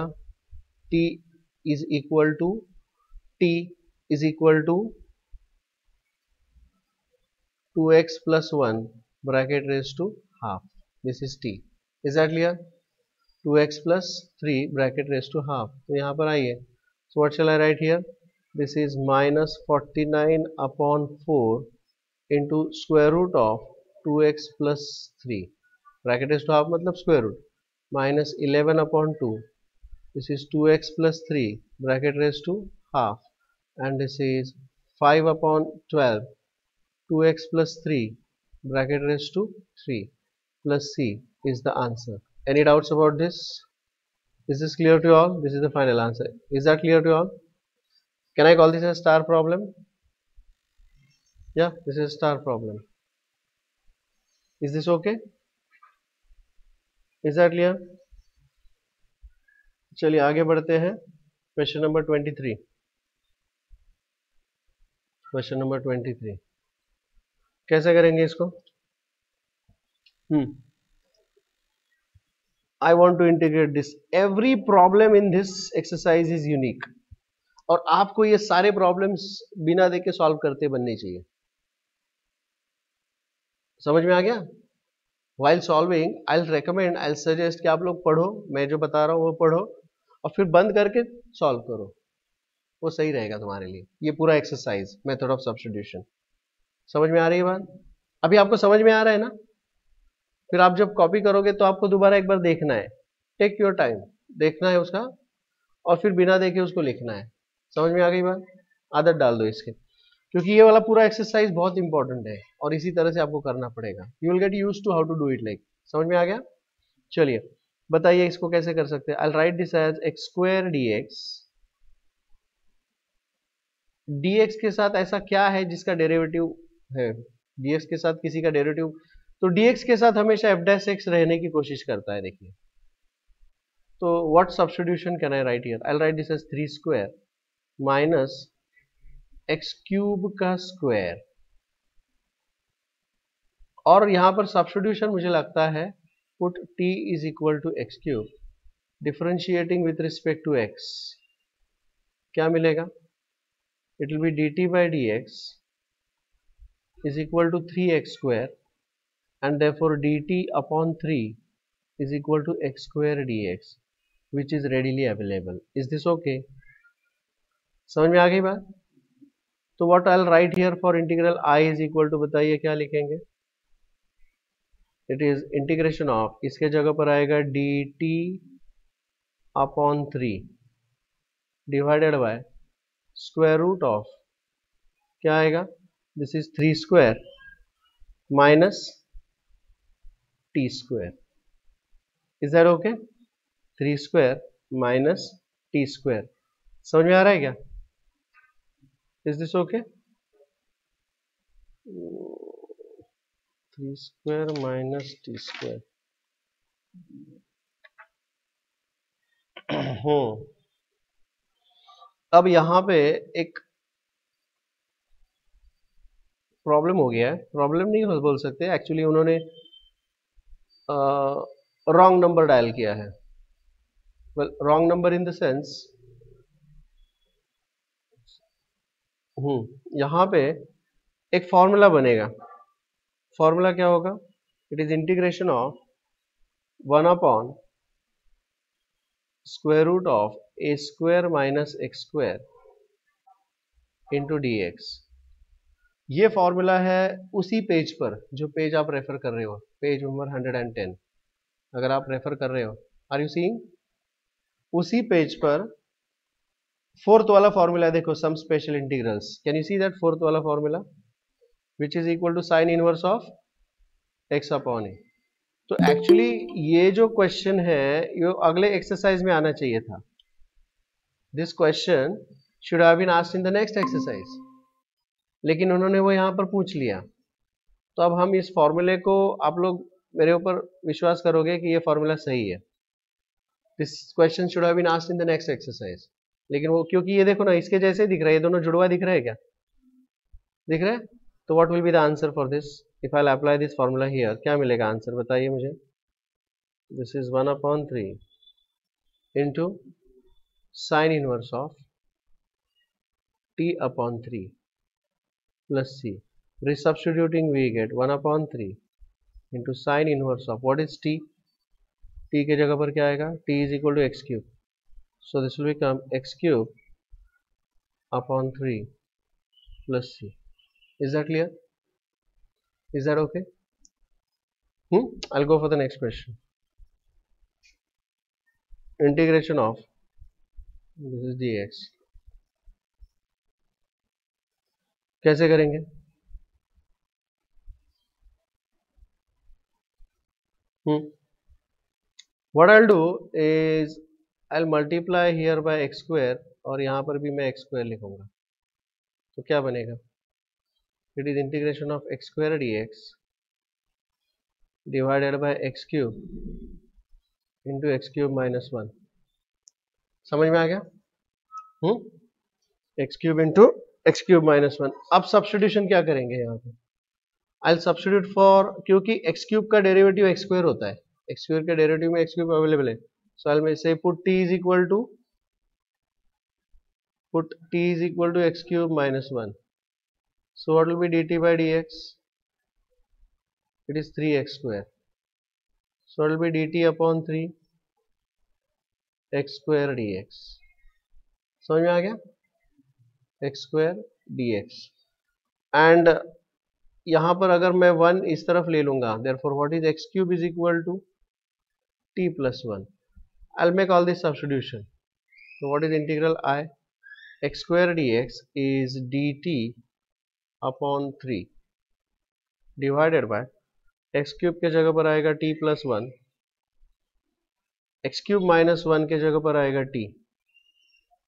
t is equal to t is equal to 2x plus 1 bracket raised to half, this is t, is that clear? 2x plus 3 bracket raised to half, तो यहाँ पर आइए, so what shall I write here? This is -49/4 into square root of 2x plus 3 bracket raised to half मतलब square root minus 11/2, this is 2x plus 3 bracket raised to half, and this is 5/12, 2x plus 3 bracket raised to 3 plus c is the answer. Any doubts about this? Is this clear to all? This is the final answer. Is that clear to all? Can I call this a star problem? Yeah, this is a star problem. Is this okay? Is that clear? चलिए आगे बढ़ते हैं, question number 23। Question number 23 कैसे करेंगे इसको? I want to integrate this. Every problem in this exercise is unique. और आपको ये सारे प्रॉब्लम्स बिना देखे सॉल्व करते बनने चाहिए। समझ में आ गया? While solving I will recommend, I will suggest कि आप लोग पढ़ो, मैं जो बता रहा हूँ वो पढ़ो और फिर बंद करके सॉल्व करो, वो सही रहेगा तुम्हारे लिए। ये पूरा एक्सरसाइज मेथड ऑफ सब्स्टिट्यूशन समझ में आ रही है बात? अभी आपको समझ में आ रहा है ना? फिर आप जब कॉपी करोगे तो आपको दोबारा एक बार देखना है, टेक योर टाइम, देखना है उसका और फिर बिना देखे उसको लिखना है। समझ में आ गई बात? आदत डाल दो इसके, क्योंकि ये वाला पूरा एक्सरसाइज बहुत इंपॉर्टेंट है और इसी तरह से आपको करना पड़ेगा। You will get used to how to do it like. समझ में आ गया? चलिए बताइए इसको कैसे कर सकते हैं। I will write this as x square d x. dx के साथ ऐसा क्या है जिसका डेरिवेटिव है? dx के साथ किसी का डेरिवेटिव, तो dx के साथ हमेशा f डैश x रहने की कोशिश करता है। देखिए तो what substitution can I write here? I will write this as 3 square minus x cube का स्क्वायर, और यहां पर सब्स्टिट्यूशन मुझे लगता है put t is equal to x cube, differentiating with respect to x, क्या मिलेगा? It will be dt by dx is equal to 3x square and therefore dt upon 3 is equal to x square dx, which is readily available. Is this okay? समझ में आ गई बात? तो what I'll write here for integral I is equal to, बताइए क्या लिखेंगे? It is integration of, इसके जगह पर आएगा dt upon 3 divided by square root of, क्या आएगा? This is 3 square minus t square. Is that okay? 3 square minus t square. समझ में आ रहा है क्या? Is this okay? 3 square minus t square. अब यहां पे एक प्रॉब्लम हो गया है, प्रॉब्लम नहीं बोल सकते, एक्चुअली उन्होंने रॉन्ग नंबर डायल किया है। Well wrong number in the sense, यहां पे एक फॉर्मूला बनेगा। फॉर्मूला क्या होगा? It is integration of 1 upon square root of a square minus x square into d x. ये फॉर्मूला है उसी पेज पर जो पेज आप रेफर कर रहे हो, पेज नंबर 110 अगर आप रेफर कर रहे हो, आर यू सीइंग? उसी पेज पर फोर्थ वाला फॉर्मूला देखो, some special integrals, can you see that fourth वाला formula which is equal to sine inverse of x upon a. तो एक्चुअली ये जो क्वेश्चन है ये अगले एक्सरसाइज में आना चाहिए था। This question should have been asked in the next exercise, लेकिन उन्होंने वो यहाँ पर पूछ लिया। तो अब हम इस फॉर्मूले को, आप लोग मेरे ऊपर विश्वास करोगे कि ये फॉर्मूला सही है। This question should have been asked in the next exercise, लेकिन वो क्योंकि ये देखो ना इसके जैसे दिख रहा है, ये दोनों जुड़वा दिख रहा है, क्या दिख रहा है? तो what will be the answer for this if I apply this formula here? क्या मिलेगा आंसर बताइए मुझे? This is 1 upon 3 into sine inverse of t upon 3 plus c. Resubstituting we get 1 upon 3 into sin inverse of, what is t? t के जगह पर क्या आएगा? t is equal to x cube. So this will become x cube upon 3 plus c. Is that clear? Is that okay? I'll go for the next question. Integration of, this is dx. कैसे करेंगे? What I'll do is I'll multiply here by x square और यहाँ पर भी मैं x square लिखूंगा। तो क्या बनेगा? It is integration of x square dx divided by x cube into x cube minus 1. समझ में आ गया? x cube into x cube minus 1. अब सब्स्टिट्यूशन क्या करेंगे यहाँ पे? I'll substitute for, क्योंकि x cube का डेरिवेटिव x square होता है, x square के डेरिवेटिव में x cube अवेलेबल है, so I'll say put t is equal to put t is equal to x cube minus 1. So what will be dt by dx? It is 3x square. So it will be dt upon 3 x square dx. समझ में आ गया? x square dx. And यहाँ पर अगर मैं 1 इस तरफ ले लूंगा, therefore what is x cube is equal to t plus 1. I'll make all this substitution. So what is integral I? X square dx is dt upon 3 divided by x cube के जगह पर आएगा t plus 1, x cube minus 1 के जगह पर आएगा t.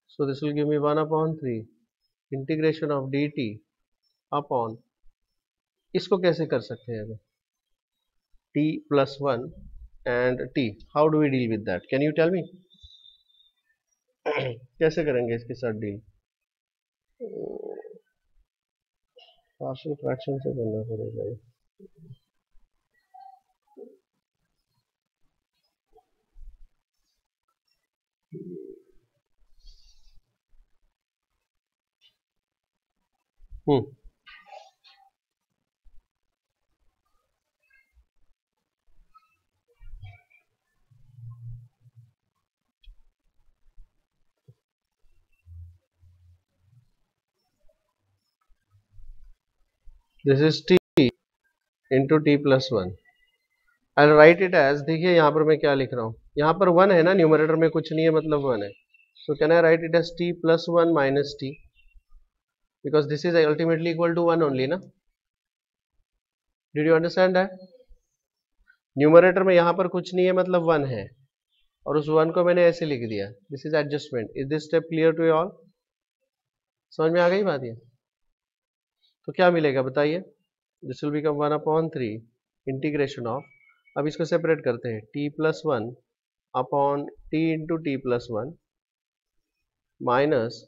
So this will give me 1 upon 3 integration of dt upon, इसको कैसे कर सकते हैं अभी? t plus 1 and t. How do we deal with that? Can you tell me? कैसे करेंगे इसके साथ डील? पार्शियल फ्रैक्शन से करना पड़ेगा ये. This is t into t plus 1. I'll write it as, देखिए यहाँ पर मैं क्या लिख रहा हूँ, यहाँ पर 1 है ना, न्यूमरेटर में कुछ नहीं है मतलब 1 है. So can I write it as t plus 1 minus t, because this is ultimately equal to 1 only ना. Did you understand that? Numerator में यहाँ पर कुछ नहीं है मतलब 1 है, और उस 1 को मैंने ऐसे लिख दिया. This is adjustment. Is this step clear to you all? समझ में आ गई बात ये? तो क्या मिलेगा बताइए? This will become 1 upon 3 integration of, अब इसको सेपरेट करते हैं, t plus 1 upon t into t plus 1 minus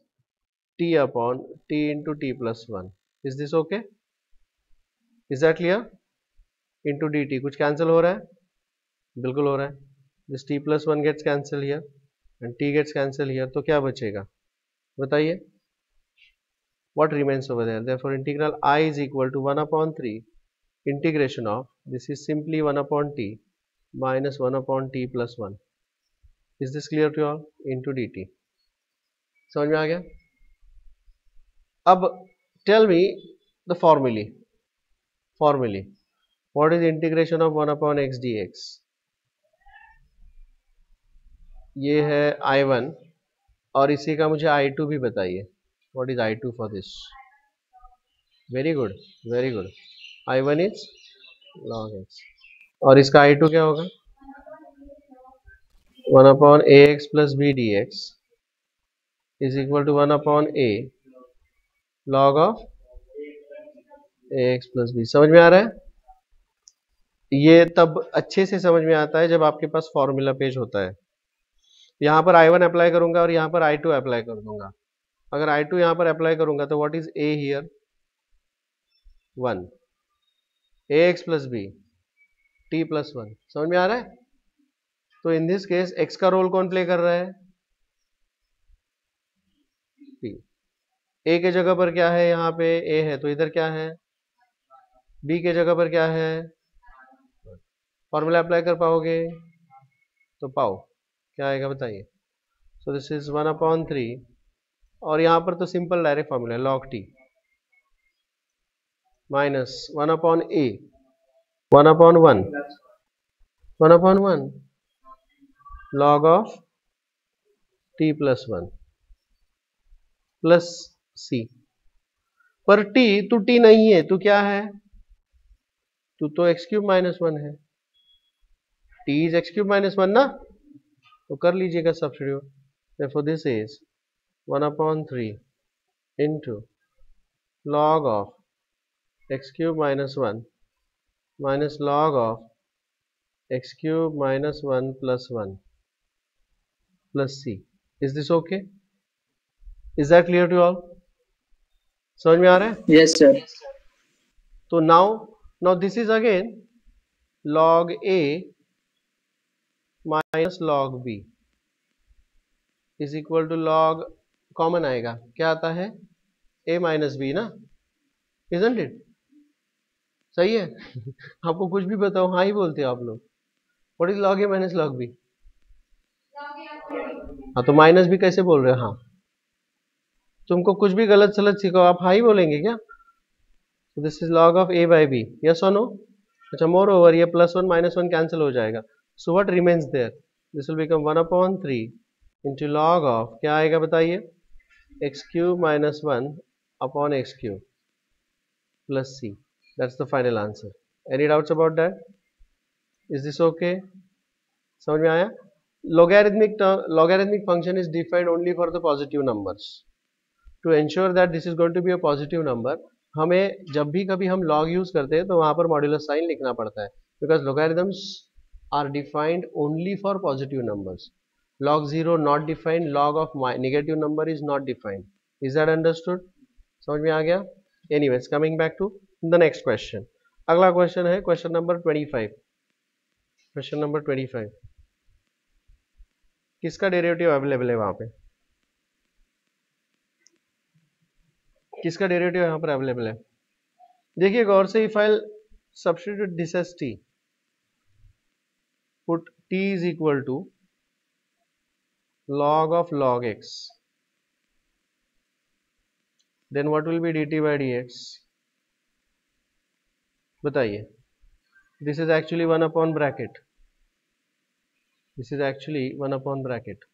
t upon t into t plus 1. Is this okay? Is that clear? Into d t, कुछ कैंसिल हो रहा है? बिल्कुल हो रहा है. This t plus 1 gets cancel here and t gets cancel here, तो क्या बचेगा बताइए? What remains over there? Therefore integral I is equal to 1 upon 3 integration of, this is simply 1 upon t minus 1 upon t plus 1. Is this clear to you all? Into dt. समझ में आ गया? अब tell me the formulae. What is integration of 1 upon x dx? ये है I1 और इसी का मुझे I2 भी बताइए. What is I2 for this? Very good, very good. I1 is log x. और इसका I2 क्या होगा? 1 upon ax plus b dx is equal to 1 upon a log of ax plus b. समझ में आ रहा है? ये तब अच्छे से समझ में आता है जब आपके पास फॉर्मूला पेज होता है. यहाँ पर I1 अप्लाई करूंगा और यहाँ पर I2 अप्लाई कर दूंगा. अगर I2 यहाँ पर अप्लाई करूंगा तो what is a here? 1 ax plus b t plus 1. समझ में आ रहा है? तो इन दिस केस x का रोल कौन प्ले कर रहा है? p. a के जगह पर क्या है? यहाँ पे a है तो इधर क्या है? b के जगह पर क्या है? फॉर्मूला अप्लाई कर पाओगे तो पाओ, क्या आएगा बताइए? सो दिस इज 1 अपॉन 3 और यहाँ पर तो सिंपल डायरेक्ट फॉर्मूला है log t minus 1 upon a 1 upon 1 log of t plus 1 plus c. पर t, तू t नहीं है, तू क्या है? तू तो x क्यूब माइनस 1 है. t is x cube minus 1 ना, तो कर लीजिएगा substitute. therefore this is 1 upon 3 into log of x cube minus 1 minus log of x cube minus 1 plus 1 plus c. Is this okay? Is that clear to you all? समझ में आ रहा है? Yes, sir. तो now this is again log a minus log b is equal to log common आएगा, क्या आता है, a minus B ना, इजंट इट? सही है आपको कुछ भी बताओ हाँ ही बोलते हो आप लोग। What is log a minus log b? हाँ तो माइनस भी कैसे बोल रहे हो? हाँ, तुमको कुछ भी गलत सलत सीखो आप हाँ ही बोलेंगे क्या? This is log of a by b, yes और नो? अच्छा, मोर ओवर ये +1 -1 कैंसिल हो जाएगा, so what remains there, this will become 1/3 into log of, क्या आएगा बताइए, x³ - 1 upon x³ plus c, that's the final answer. Any doubts about that? Is this okay? समझ में आया? Logarithmic function is defined only for the positive numbers. To ensure that this is going to be a positive number, हमें जब भी कभी हम log use करते हैं तो वहां पर मॉड्यूलस साइन लिखना पड़ता है, because logarithms are defined only for positive numbers. Log 0 not defined, log of negative number is not defined. Is that understood? समझ में आ गया? Anyways, coming back to the next question. अगला क्वेश्चन है question number 25। Question number 25 किसका derivative available है वहां पे? किसका डेरिवेटिव यहाँ पर अवेलेबल है? देखिए गौर से, if I substitute this as t, put t is equal to log of log x, then what will be dt by dx? बताइए। This is actually 1 upon bracket, this is actually 1 upon bracket,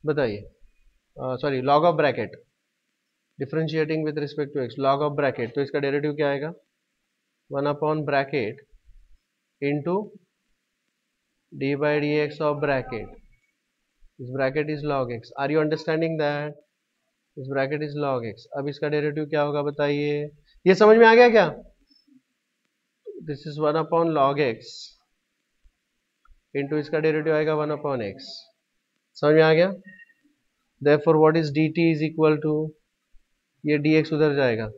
बताइए, sorry log of bracket, differentiating with respect to x, log of bracket, तो इसका derivative क्या आएगा, 1 upon bracket into d by dx of bracket, this bracket is log x, are you understanding that? this bracket is log x, अब इसका derivative क्या होगा बताइए, ये समझ में आ गया क्या? This is 1 upon log x into इसका डेरिवेटिव आएगा 1 अपॉन x, समझ में आ गया? therefore what is dt is equal to, ये dx उधर जाएगा,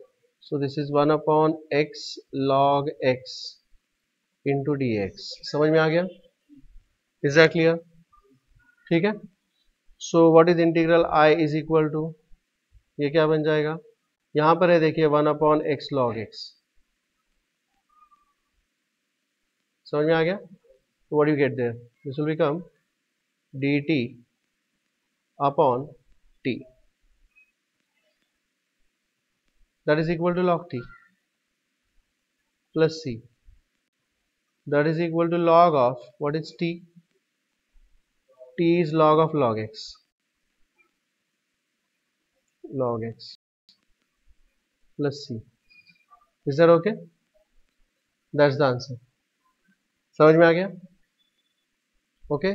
so this is 1 upon x log x into dx, समझ में आ गया? Is that clear? ठीक है, so what is integral i is equal to, ये क्या बन जाएगा, यहां पर है देखिए 1 अपॉन x log x, समझ में आ गया? तो what you get there, this will become dt upon t, that is equal to log t plus c, that is equal to log of what is t, t is log of log x, log x plus c, is that okay? That's the answer. समझ में आ गया? Okay,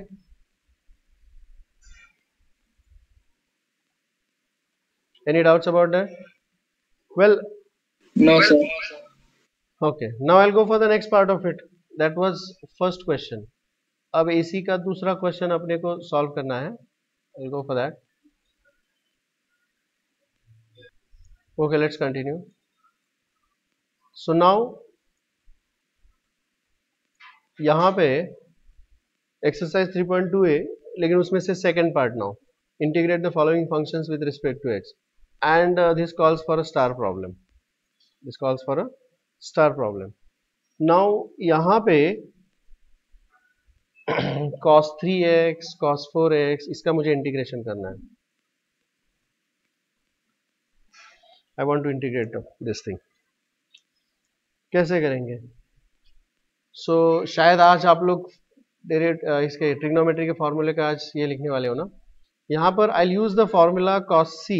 any doubts about that? Well, No, sir. okay, now I'll go for the next part of it. That was first question. अब AC का दूसरा question अपने को solve करना है, I'll go for that. Okay, let's continue. So now यहाँ पे exercise 3.2a, लेकिन उसमें से second part now, integrate the following functions with respect to x, and this calls for a star problem, this calls for a star problem. Now यहाँ पे cos 3x cos 4x इसका मुझे integration करना है, I want to integrate this thing, कैसे करेंगे? सो शायद आज आप लोग इसके ट्रिग्नोमेट्री के फॉर्मूले का आज ये लिखने वाले हो ना, यहाँ पर I use the formula cos c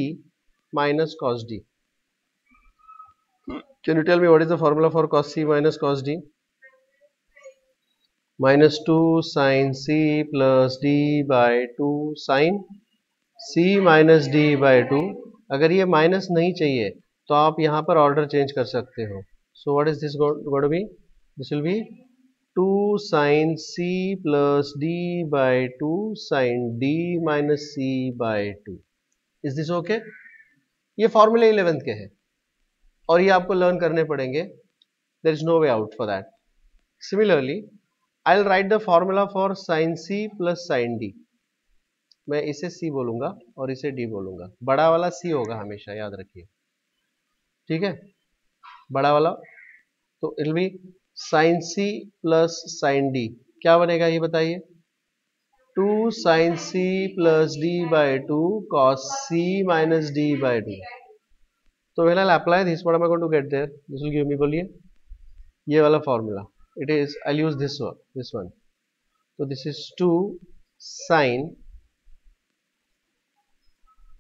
minus cos d. Can you tell me what is the formula for cos c minus cos d? Minus 2 sin c plus d by 2 sin c minus d by 2. अगर ये minus नहीं चाहिए तो आप यहाँ पर order change कर सकते हो. So what is this going to be? This will be 2 sin c plus d by 2 sin d minus c by 2. Is this okay? ये फॉर्मूले 11th के हैं और ये आपको लर्न करने पड़ेंगे. There is no way out for that. Similarly, I'll write the formula for sin c plus sin d. मैं इसे c बोलूंगा और इसे d बोलूंगा। बड़ा वाला c होगा हमेशा, याद रखिए, ठीक है, बड़ा वाला। तो it be sine c plus sine d, क्या बनेगा ये बताइए? 2 sin c plus d by 2 cos c minus d by 2. So when I'll apply this, what am I going to get there? This will give me, बोलिए, ये वाला formula. It is, I'll use this one. So this is 2 sin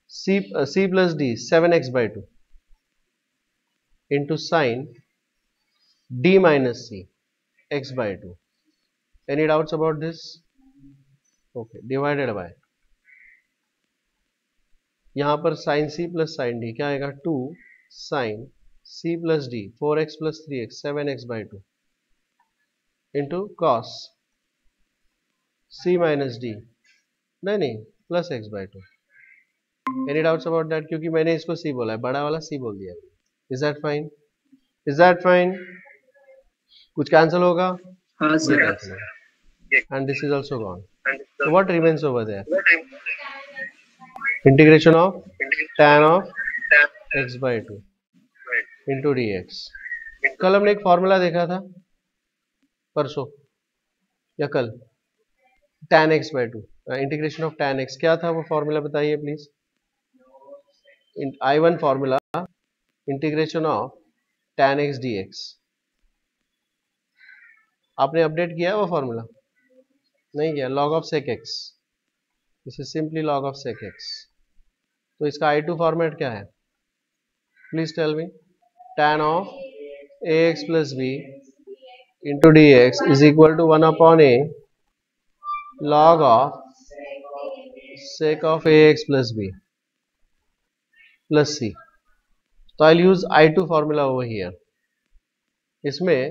c plus d 7x by 2 into sin d minus c x by 2. Any doubts about this? Okay, divided by, यहाँ पर sin c plus sin d क्या आएगा? 2 sin c plus d 4x plus 3x 7x by 2 into cos c minus d, नहीं plus x by 2. Any doubts about that? क्योंकि मैंने इसको c बोला है, बड़ा वाला c बोल दिया है. Is that fine? Is that fine? कुछ कैंसिल होगा? हाँ sir. And this is also gone. So what remains over there? Integration of tan of x by 2 into dx. कल हमने एक फॉर्मूला देखा था, परसों या कल, tan x by 2, integration of tan x, क्या था वो फॉर्मूला बताइए please? I1 formula, integration of tan x dx. आपने अपडेट किया वो फॉर्मूला? नहीं किया. log of sec x, this is simply log of sec x. तो इसका I2 फॉर्मेट क्या है? Please tell me. tan of ax plus b into dx is equal to 1 upon a log of sec of ax plus b plus c. तो I'll use I2 formula over here. इसमें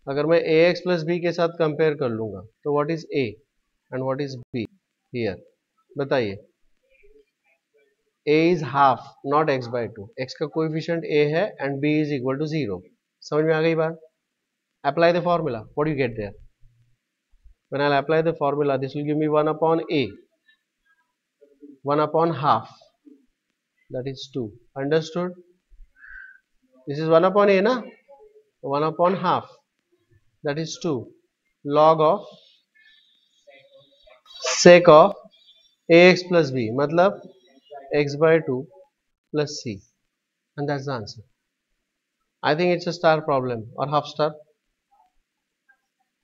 अगर मैं ax plus b के साथ compare कर लूंगा तो what is a and what is b here? बताइए. a is half not x by 2. x का कोएफिशिएंट a है and b is equal to 0. समझ में आ गई बात? Apply the formula. What do you get there? When I'll apply the formula, this will give me 1 upon a, 1 upon half, that is 2. Understood? This is 1 upon a, na? 1 upon half, that is 2. Log of sec of ax plus b, मतलब x by 2 plus c, and that's the answer. I think it's a star problem or half star.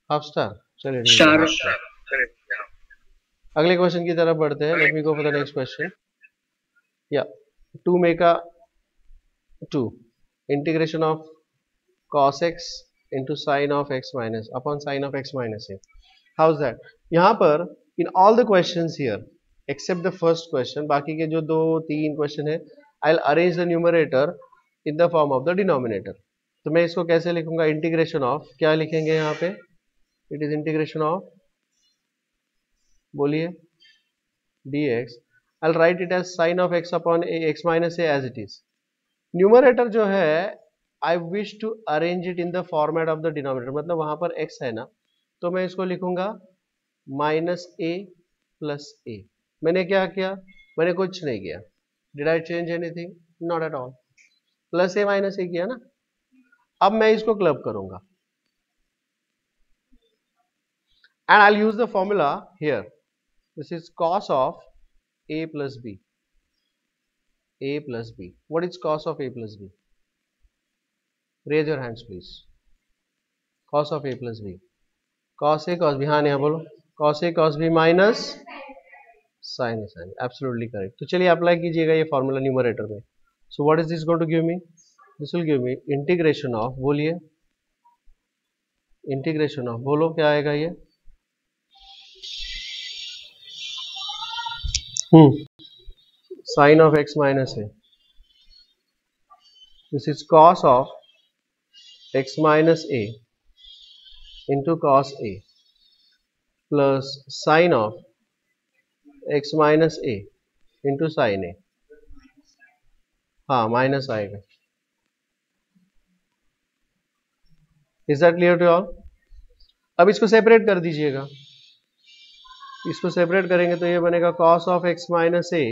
Half star. चलिए star. अगले question की तरफ बढ़ते हैं. Let me go for the next question. Yeah, to make a 2 integration of cos x into sin of x minus upon sin of x minus a. How's that? यहाँ पर in all the questions here except the first question, बाकी के जो 2-3 question है, I'll arrange the numerator in the form of the denominator. तो मैं इसको कैसे लिखूंगा? इंटीग्रेशन ऑफ, क्या लिखेंगे यहाँ पे? इट इज इंटीग्रेशन ऑफ, बोलिए, dx. I'll write it as sin of x upon a x minus a as it is. Numerator जो है I wish to arrange it in the format of the denominator, मतलब वहां पर x है ना, तो मैं इसको लिखूंगा माइनस a प्लस a. मैंने क्या किया? मैंने कुछ नहीं किया. Did I change anything? Not at all. Plus a minus a किया ना. अब मैं इसको क्लब करूंगा and I'll use the formula here. This is cos of a plus b. A plus b. What is cos of a plus b? Raise your hands please. Cos of a plus b. Cos a cos b. हाँ यहाँ बोलो. Cos a cos b minus sin a sin b. Absolutely correct. तो चलिए apply कीजिएगा ये formula numerator में. So what is this going to give me? This will give me integration of, बोलिए, integration of, बोलो क्या आएगा ये? साइन ऑफ एक्स माइनस है. This is cos of x minus a into cos a plus sine of x minus a into sine a. हाँ, minus आएगा. Is that clear to all? अब इसको separate कर दीजिएगा. इसको सेपरेट करेंगे तो ये बनेगा cos of x minus a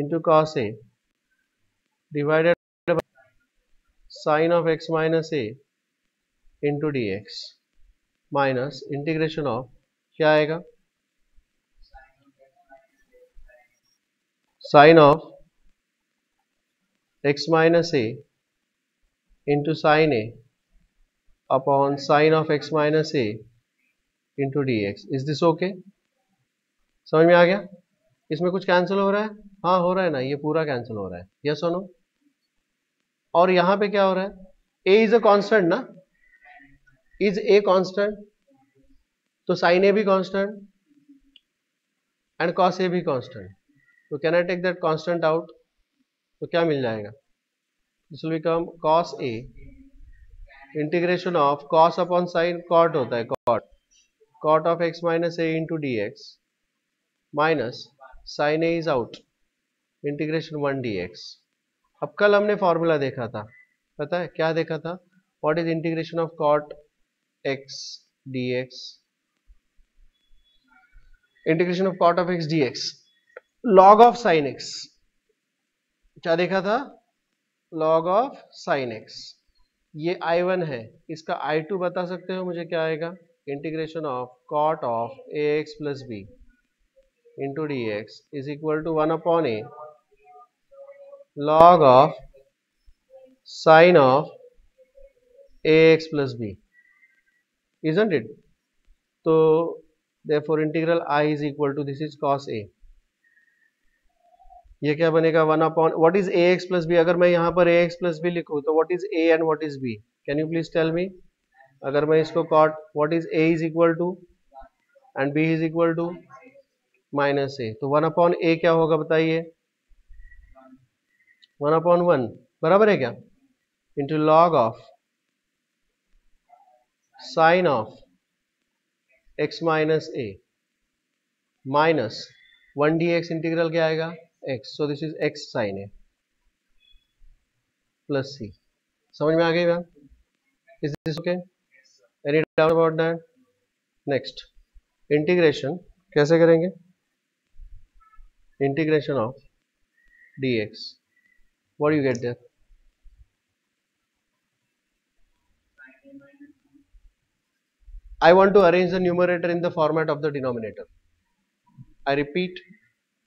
into cos a divided sine of x minus a into d x minus integration of क्या आएगा sine of x minus a into sine a upon sine of x minus a into d x. Is this okay? समझ में आ गया? इसमें कुछ cancel हो रहा है? हाँ हो रहा है ना, ये पूरा कैंसिल हो रहा है. यस और नो? और यहां पे क्या हो रहा है? a इज अ कांस्टेंट ना, इज a कांस्टेंट, तो साइन ए भी कांस्टेंट एंड कॉस ए भी कांस्टेंट. तो can I take that constant out? तो क्या मिल जाएगा? This will become cos a integration of cos upon sine, cot होता है cot of x minus a into d x minus sine a is out integration 1 dx. अब कल हमने formula देखा था, पता है क्या देखा था? What is integration of cot x dx? Integration of cot of x dx log of sine x. क्या देखा था? Log of sine x. ये I1 है, इसका I2 बता सकते हो मुझे क्या आएगा? Integration of cot of ax plus b into d x is equal to 1 upon a log of sin of ax plus b, isn't it? तो therefore integral I is equal to, this is cos a. ये क्या बनेगा? 1 upon what is ax plus b? अगर मैं यहाँ पर ax plus b लिखूँ तो what is a and what is b? Can you please tell me? अगर मैं इसको cot, what is a is equal to and b is equal to minus a, तो 1 अपॉन a क्या होगा बताइए? 1 upon 1 बराबर है क्या? Into log of sine of x minus a minus 1 dx integral क्या आएगा? x. So this is x sine a plus c. समझ में आ गई बात? Is this okay? Any doubt about that? Next integration कैसे करेंगे? Integration of dx. What do you get there? I want to arrange the numerator in the format of the denominator. I repeat,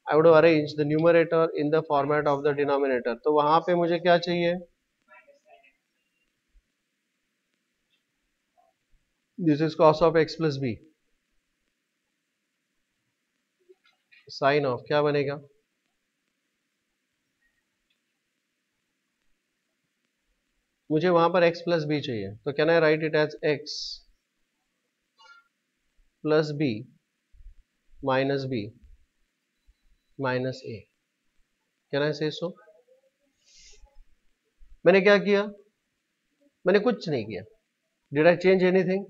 I want to arrange the numerator in the format of the denominator. तो वहां पे मुझे क्या चाहिए? This is cos of x plus b. Sin of क्या बनेगा? मुझे वहां पर x प्लस बी चाहिए, तो can I write it as x plus b minus b minus a. Can I say so? मैंने क्या किया? मैंने कुछ नहीं किया. Did I change anything?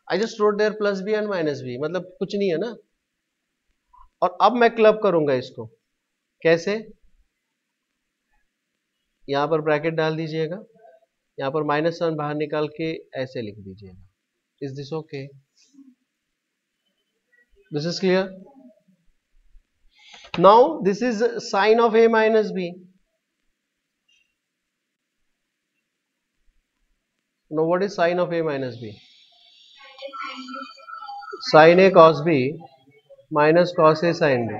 I just wrote there plus b and minus b, मतलब कुछ नहीं है ना. और अब मैं क्लब करूंगा इसको. कैसे? यहां पर ब्रैकेट डाल दीजिएगा, यहां पर माइनस वन बाहर निकाल के ऐसे लिख दीजिएगा. Is this okay? This is clear? Now this is sine of a minus b. Now what is sin of a minus b? Sin a cos b minus cos a sin b.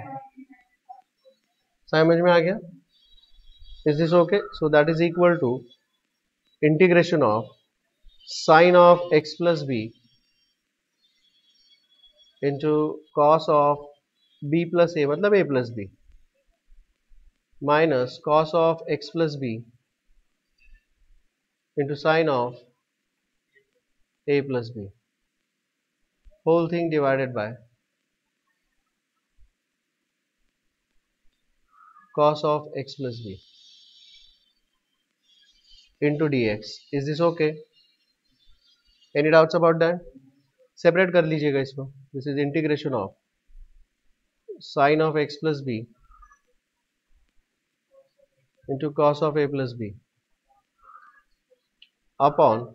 समझ में आ गया? Is this okay? So that is equal to integration of sin of x plus b into cos of b plus a, मतलब a plus b, minus cos of x plus b into sin of a plus b, whole thing divided by cos of x plus b into dx. Is this okay? Any doubts about that? Separate कर लीजिएगा इसको. This is integration of sine of x plus b into cos of a plus b upon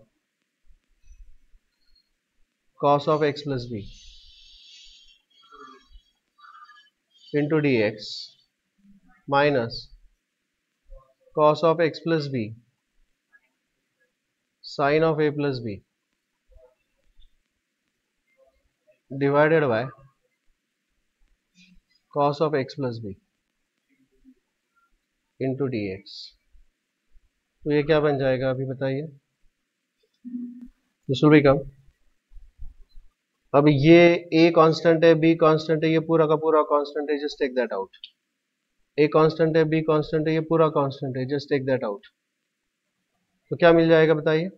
cos of x plus b. into dx minus cos of x plus b sin of a plus b divided by cos of x plus b into dx। तो ये क्या बन जाएगा अभी बताइए? This will become, अब ये a constant है, b कांस्टेंट है, ये पूरा का पूरा कांस्टेंट है, just take that out. a constant है, b कांस्टेंट है, ये पूरा कांस्टेंट है, जस्ट टेक दैट आउट। तो क्या मिल जाएगा बताइए?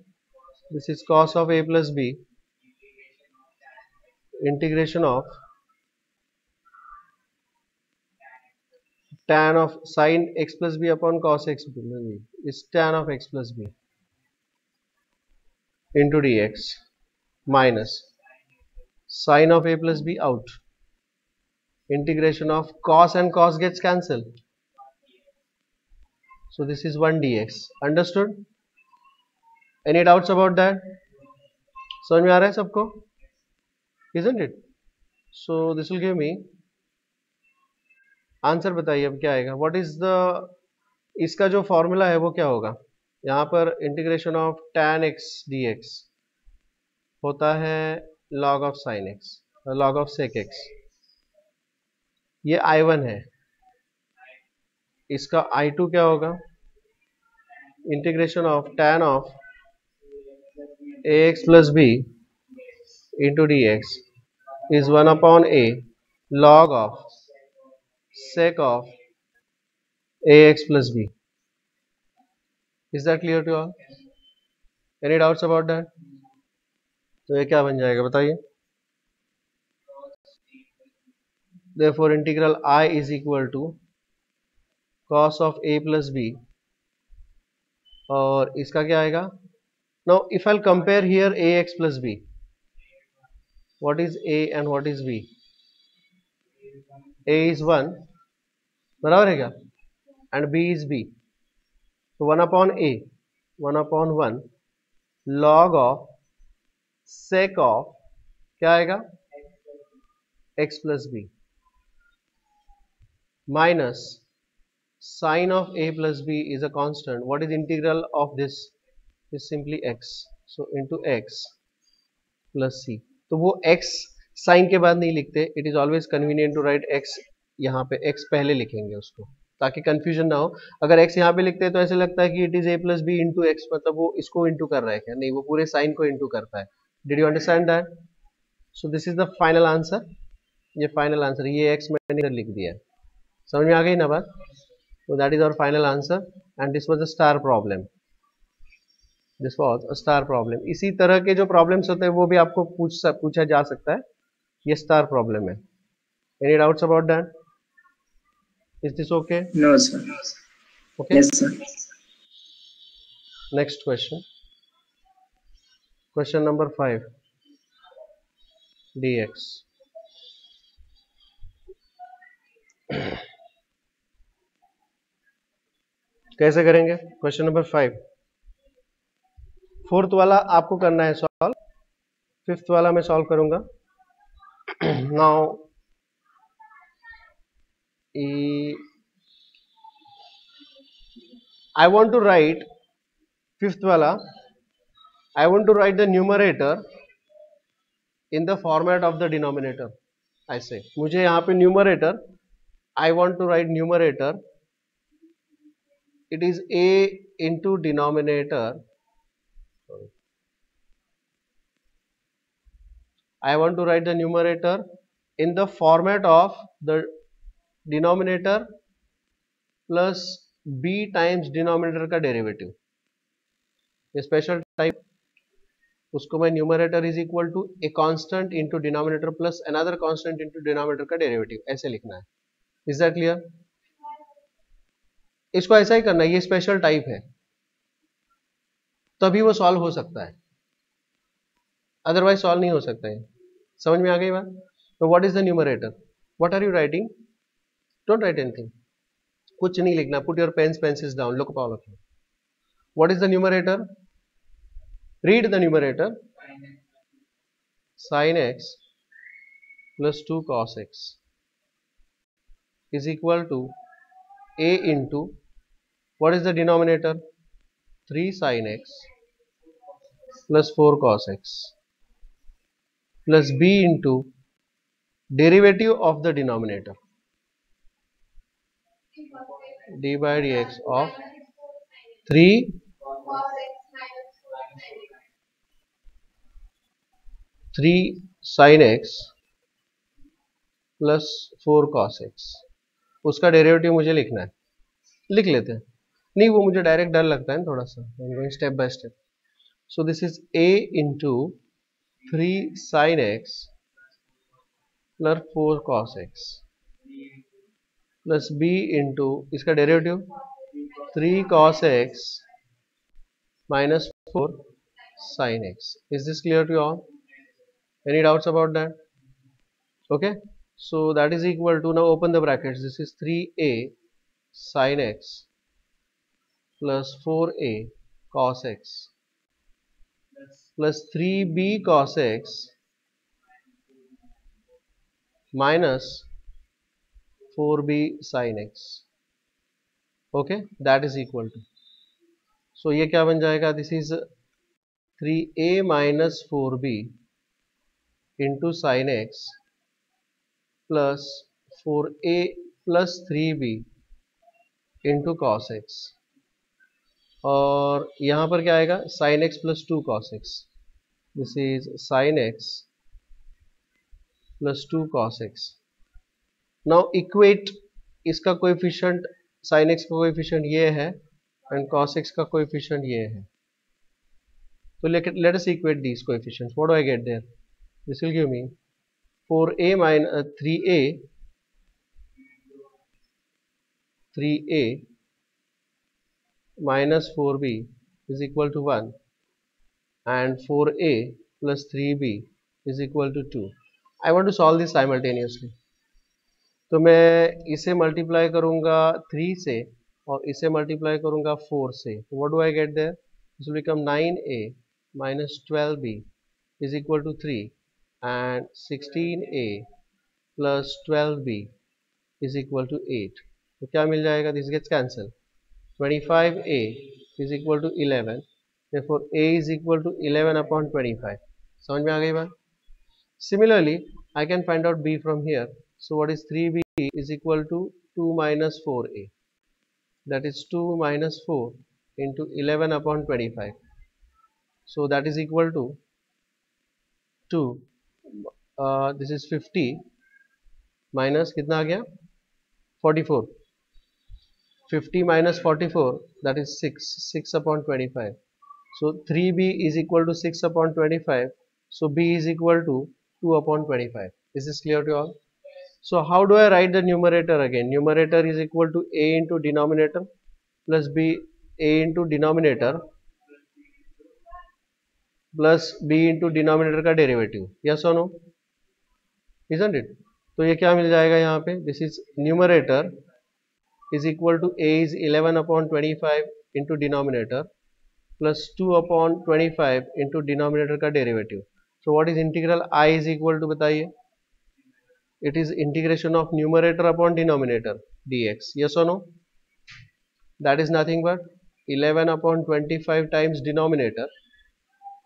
This is cos of a plus b integration of tan of sin x plus b upon cos x plus b is tan of x plus b into dx minus sin of a plus b out, integration of cos and cos gets cancelled, so this is 1 dx। understood? any doubts about that? समझ में आ रहा है सबको? isn't it? so this will give me answer. बताइए अब क्या आएगा? What is the, इसका जो फॉर्मूला है वो क्या होगा? यहाँ पर integration of tan x dx होता है log of sin x, log of sec x। ये I1 है, इसका I2 क्या होगा? Integration of tan of ax plus b into dx is 1 upon a log of sec of ax plus b। is that clear to all? any doubts about that? तो ये क्या बन जाएगा बताइए? therefore integral I is equal to cos of a plus b, और इसका क्या आएगा? now if I'll compare here ax plus b, what is a and what is b? a is 1, बराबर है क्या? and b is b, so 1 upon a, 1 upon 1 log of sec of क्या आएगा? x plus b minus sin of a plus b is a constant, what is integral of this? is simply x, so into x plus c। तो वो x sign के बाद नहीं लिखते, it is always convenient to write x, यहाँ पे x पहले लिखेंगे उसको ताकि कंफ्यूजन ना हो। अगर x यहाँ पे लिखते हैं तो ऐसे लगता है कि it is a plus b into x, मतलब वो इसको इंटू कर रहा है क्या? नहीं, वो पूरे साइन को इंटू करता है। Did you understand that? So this is the final answer. ये फाइनल आंसर, ये x मैंने इधर लिख दिया है। समझ में आ गई ना बात? तो that is our final answer and this was a star problem. This was a star problem. इसी तरह के जो प्रॉब्लम्स होते हैं वो भी आपको पूछा जा सकता है, ये स्टार प्रॉब्लम है। Any doubts about that? Is this okay? No, sir. Okay, Yes, sir. Next question, question number 5 dx। कैसे करेंगे क्वेश्चन नंबर 5? फोर्थ वाला आपको करना है सॉल्व, फिफ्थ वाला मैं सॉल्व करूंगा। Now I want to write fifth वाला, I want to write the numerator in the format of the denominator। I say मुझे यहाँ पे numerator, I want to write numerator, it is a into denominator, I want to write the numerator in the format of the denominator plus b times denominator का derivative. ये special type, उसको मैं numerator is equal to a constant into denominator plus another constant into denominator का derivative, ऐसे लिखना है। Is that clear? इसको ऐसा ही करना है, ये स्पेशल टाइप है तभी वो सॉल्व हो सकता है, अदरवाइज सॉल्व नहीं हो सकता है। समझ में आ गई बात? तो what is the numerator? What are you writing? Don't write anything, कुछ नहीं लिखना। Put your pens pencils down, look all of you. What is the numerator? Read the numerator, sin x plus 2 cos x is equal to a into, what is the denominator? 3 sin x plus 4 cos x plus b into derivative of the denominator, d by dx of 3 sin x plus 4 cos x, उसका derivative मुझे लिखना है, लिख लेते हैं। नहीं, वो मुझे डायरेक्ट डर लगता है थोड़ा सा, step by step. So this is a into 3 sin x plus 4 cos x plus b into इसका derivative 3 cos x minus 4 sin x. Is this clear to you all? Any doubts about that? Okay, so that is equal to, now open the brackets, this is 3a sin x plus 4a cos x plus 3b cos x minus 4b sin x. Okay, that is equal to, so ये क्या बन जाएगा? This is 3a minus 4b into sin x plus 4a plus 3b into cos x, और यहाँ पर क्या आएगा? sin x plus 2 cos x. This is sin x plus 2 cos x. Now equate इसका कोएफिशिएंट, sin x का coefficient ये है and cos x का कोएफिशिएंट ये है. So let us equate these coefficients. What do I get there? This will give me 4a minus 3a minus 4b is equal to 1 and 4a plus 3b is equal to 2. I want to solve this simultaneously. तो मैं इसे multiply करूंगा 3 से और इसे multiply करूंगा 4 से. What do I get there? This will become 9a minus 12b is equal to 3 and 16a plus 12b is equal to 8. तो क्या मिल जाएगा? This gets cancelled. 25a is equal to 11. Therefore a is equal to 11 upon 25. समझ में आ गई बात? Similarly, I can find out b from here. So what is 3b is equal to 2 minus 4a. That is 2 minus 4 into 11 upon 25. So that is equal to 2. This is 50 minus कितना आ गया? 44. 50 minus 44, that is 6 upon 25. So 3b is equal to 6 upon 25. So b is equal to 2 upon 25. Is this clear to all? So how do I write the numerator again? Numerator is equal to a into denominator plus b, a into denominator plus b into denominator का derivative. Yes or no? Isn't it? तो ये क्या मिल जाएगा यहाँ पे? This is numerator is equal to a is 11 upon 25 into denominator plus 2 upon 25 into denominator का derivative. So what is integral I is equal to, बताइए? It is integration of numerator upon denominator dx. Yes or no? That is nothing but 11 upon 25 times denominator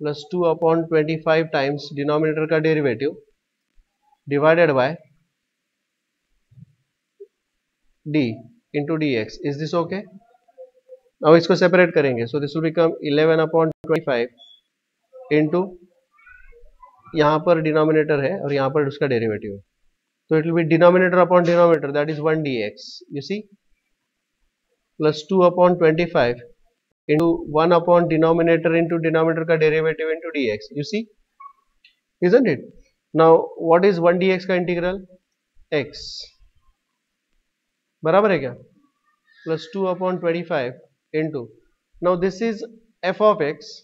plus 2 upon 25 times denominator का derivative divided by d into dx. Is this okay? Now इसको separate करेंगे. So this will become 11 upon 25 into, यहाँ पर denominator है और यहाँ पर उसका derivative है. So it will be denominator upon denominator, that is 1 dx. You see, plus 2 upon 25 into 1 upon denominator into denominator का derivative into dx. You see, isn't it? Now what is 1 dx का integral? x. बराबर है क्या? Plus 2 upon 25 into, now this is f of x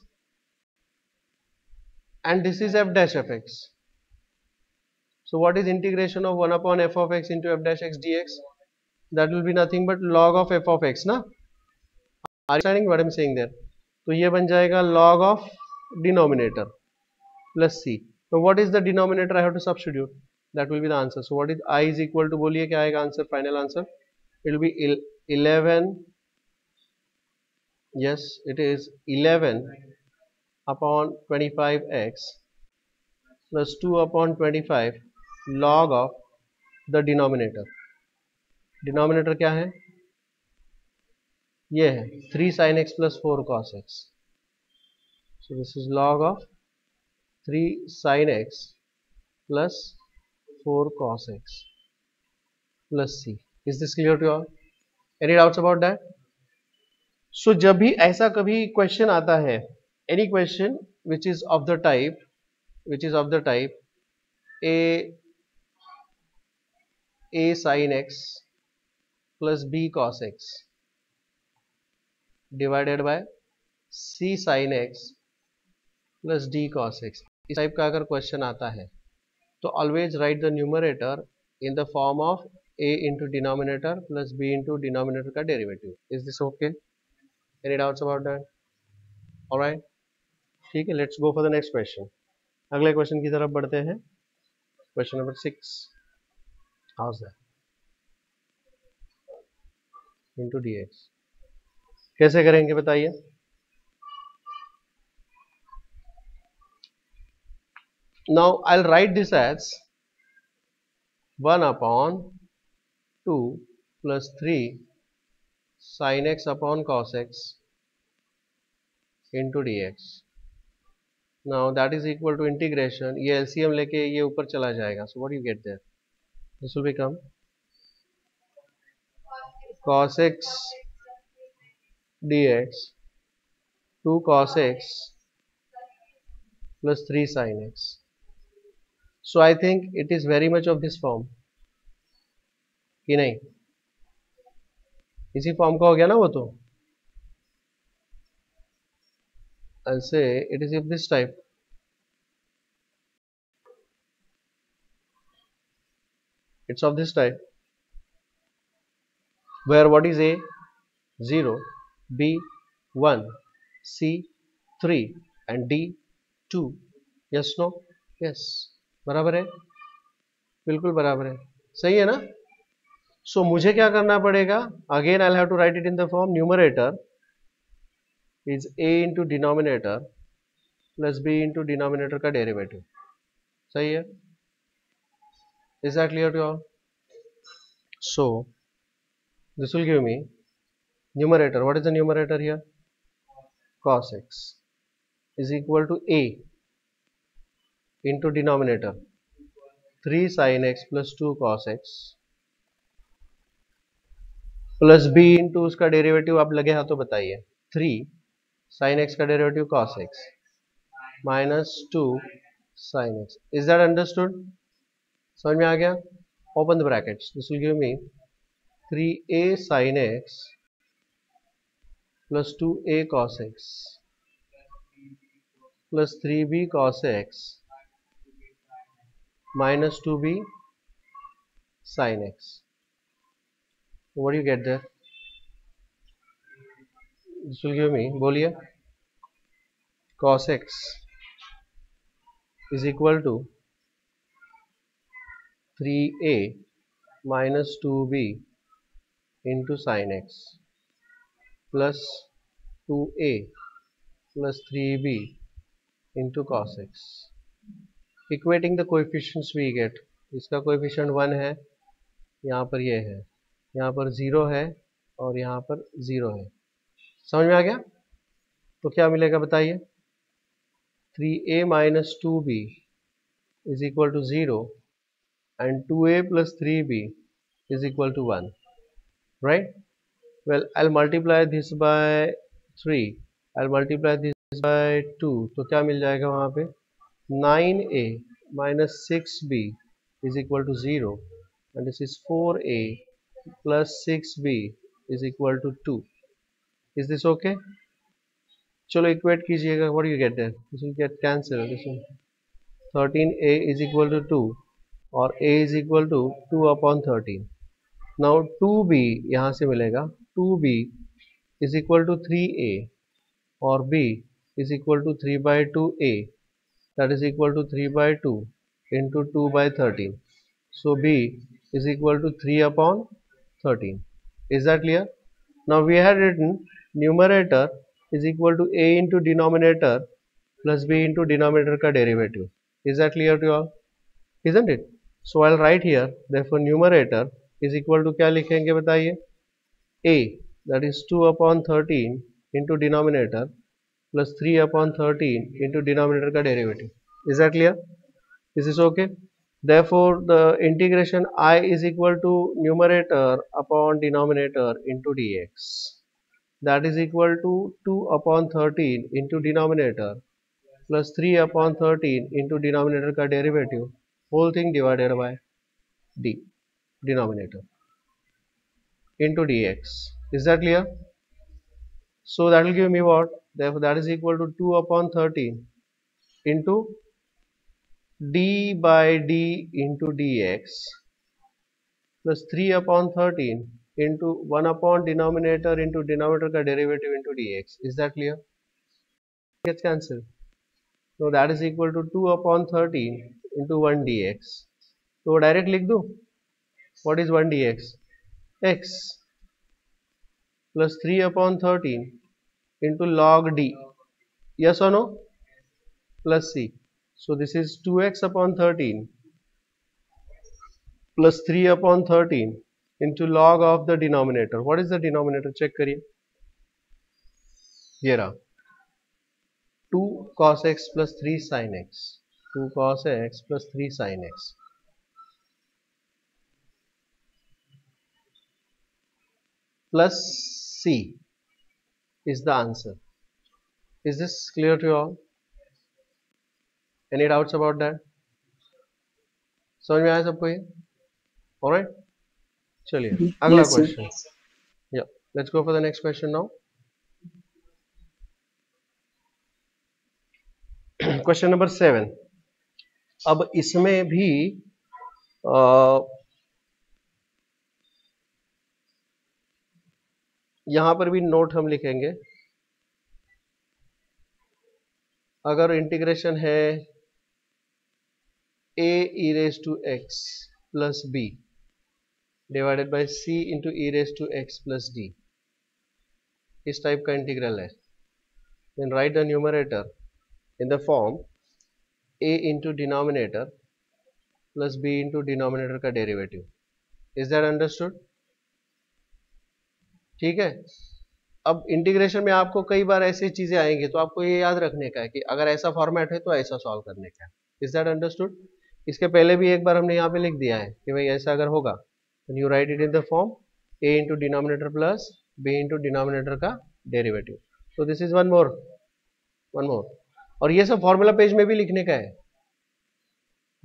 and this is f dash of x. So what is integration of 1 upon f of x into f dash x dx? That will be nothing but log of f of x, na? Are you understanding what I am saying there? तो ये बन जाएगा log of denominator plus c. Now what is the denominator I have to substitute? that will be the answer. So what is I is equal to, बोलिए क्या आएगा answer, final answer? It will be 11, yes it is 11 upon 25x plus 2 upon 25 log of the denominator. Denominator क्या है? ये है 3 sin x plus 4 cos x. So this is log of 3 sin x plus 4 cos x plus c. Is this clear to all? Any doubts about that? So जब भी ऐसा कभी question आता है, any question which is of the type a sin x plus b cos x divided by c sin x plus d cos x, इस type का अगर question आता है तो always write the numerator in the form of a into denominator plus b into denominator का derivative. Is this okay? Any doubts about that? Alright, ठीक है. Let's go for the next question. अगले question की तरफ बढ़ते हैं. Question number 6. How is that? Into dx कैसे करेंगे बताइए? Now I'll write this as 1 upon 2 plus 3 sin x upon cos x into dx. Now that is equal to integration. ये LCM लेके ये ऊपर चला जाएगा. So what do you get there? This will become cos x dx 2 cos x plus 3 sin x. So I think it is very much of this form कि नहीं? इसी form का हो गया ना वो तो. I'll say it is of this type. It's of this type where what is A? 0, B 1, C 3 and D 2. Yes, no? Yes. बराबर है, बिल्कुल बराबर है, सही है ना? सो मुझे क्या करना पड़ेगा? Again I have to write it in the form numerator is a into denominator plus b into denominator का डेरिवेटिव. सही है? Is that clear to all? So this will give me numerator. What is the numerator here? cos x is equal to a into denominator 3 sin x plus 2 cos x plus b into उसका derivative आप लगे हाथों बताइए 3 sin x का derivative cos x minus 2 sin x. Is that understood? समझ में आ गया? Open the brackets. This will give me 3a sin x plus 2a cos x plus 3b cos x minus 2b sin x. What do you get there? This will give me, बोलिए, cos x is equal to 3a minus 2b into sin x plus 2a plus 3b into cos x. Equating the coefficients we get. इसका coefficient 1 है, यहाँ पर ये है, यहाँ पर 0 है और यहाँ पर 0 है. समझ में आ गया? तो क्या मिलेगा बताइए? 3a minus 2b is equal to 0 and 2a plus 3b is equal to 1. Right? Well, I'll multiply this by 3. I'll multiply this by 2. तो क्या मिल जाएगा वहाँ पे? 9a minus 6b is equal to 0 and this is 4a plus 6b is equal to 2. Is this okay? चलो equate कीजिएगा. What do you get there? This will get cancelled. This will 13a is equal to 2 और a is equal to 2 upon 13. Now 2b यहाँ से मिलेगा. 2b is equal to 3a और b is equal to 3 by 2a. That is equal to 3 by 2 into 2 by 13. So b is equal to 3 upon 13. Is that clear? Now we had written numerator is equal to a into denominator plus b into denominator का derivative. Is that clear to you all? Isn't it? So I'll write here, therefore numerator is equal to क्या लिखेंगे बताइए? A, that is 2 upon 13 into denominator plus 3 upon 13 into denominator का derivative. Is that clear? Is this okay? Therefore the integration I is equal to numerator upon denominator into dx, that is equal to 2 upon 13 into denominator plus 3 upon 13 into denominator का derivative, whole thing divided by d, denominator, into dx. Is that clear? So that will give me what? Therefore that is equal to 2 upon 13 into d by d into dx plus 3 upon 13 into 1 upon denominator into denominator का derivative into dx. Is that clear? Gets cancelled. So that is equal to 2 upon 13 into 1 dx. So direct लिख दूं. What is 1 dx? X plus 3 upon 13 into log d. Yes or no? Plus c. So this is 2x upon 13 plus 3 upon 13 into log of the denominator. What is the denominator? Check करिए. ये रहा 2 cos x plus 3 sin x. 2 cos x plus 3 sin x plus c is the answer. Is this clear to you all? Any doubts about that? समझ में आया सबको ये? Alright? चलिए अगला Yes, sir. question. Yeah, let's go for the next question now. Question number 7. अब इसमें भी यहां पर भी नोट हम लिखेंगे. अगर इंटीग्रेशन है a e raised to x plus b divided by c into e raised to x plus d, इस टाइप का इंटीग्रल है, then write the numerator in the form a into denominator plus b into denominator का डेरिवेटिव. Is that understood? ठीक है. अब integration में आपको कई बार ऐसी चीजें आएंगी तो आपको ये याद रखने का है कि अगर ऐसा फॉर्मेट है तो ऐसा सॉल्व करने का है. Is that understood? इसके पहले भी एक बार हमने यहाँ पे लिख दिया है कि भाई ऐसा अगर होगा तो you write it in the form a into denominator plus b into denominator का derivative. So this is one more. और ये सब फॉर्मूला पेज में भी लिखने का है.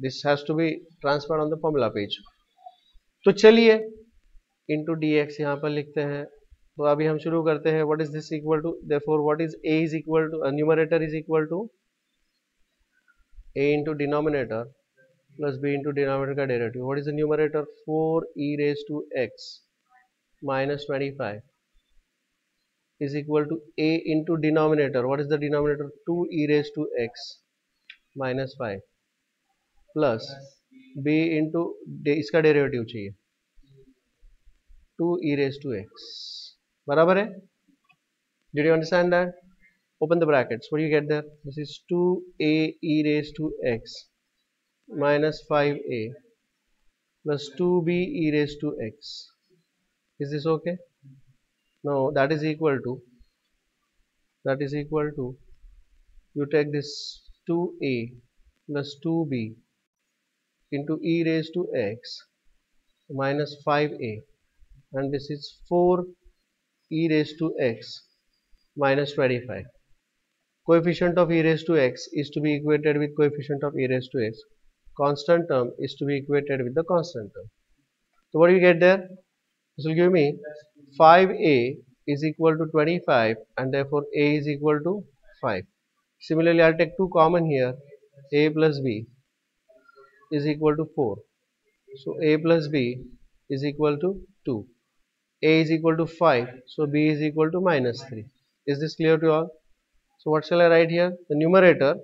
This has to be transferred on the formula page. तो चलिए इंटू डी एक्स यहाँ पर लिखते हैं. तो अभी हम शुरू करते हैं. What is this equal to? Therefore what is a is equal to, numerator is equal to a into denominator plus b into denominator का derivative. What is the numerator? 4e raised to x minus 25 is equal to a into denominator. What is the denominator? 2e raised to x minus 5 plus b into इसका derivative चाहिए 2e raised to x. बराबर है? Did you understand that? Open the brackets. What do you get there? This is 2a e raised to x minus 5a plus 2b e raised to x. Is this okay? Now that is equal to you take this 2a plus 2b into e raised to x minus 5a, and this is 4 e raised to x minus 25. Coefficient of e raised to x is to be equated with coefficient of e raised to x. Constant term is to be equated with the constant term. So what do you get there? This will give me 5a is equal to 25 and therefore a is equal to 5. Similarly, I'll take 2 common here. A plus b is equal to 4. So a plus b is equal to 2. A is equal to 5. So b is equal to minus 3. Is this clear to all? So what shall I write here? The numerator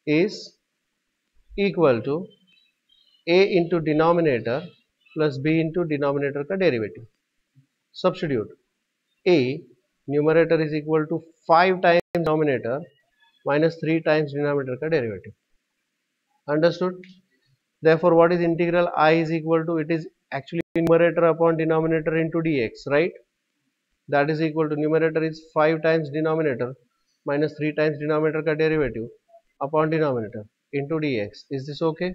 is equal to a into denominator plus b into denominator का derivative. Substitute a numerator is equal to 5 times denominator minus 3 times denominator का derivative. Understood? Therefore, what is integral I is equal to, it is actually numerator upon denominator into dx, right? That is equal to, numerator is 5 times denominator minus 3 times denominator का derivative upon denominator into dx. Is this okay?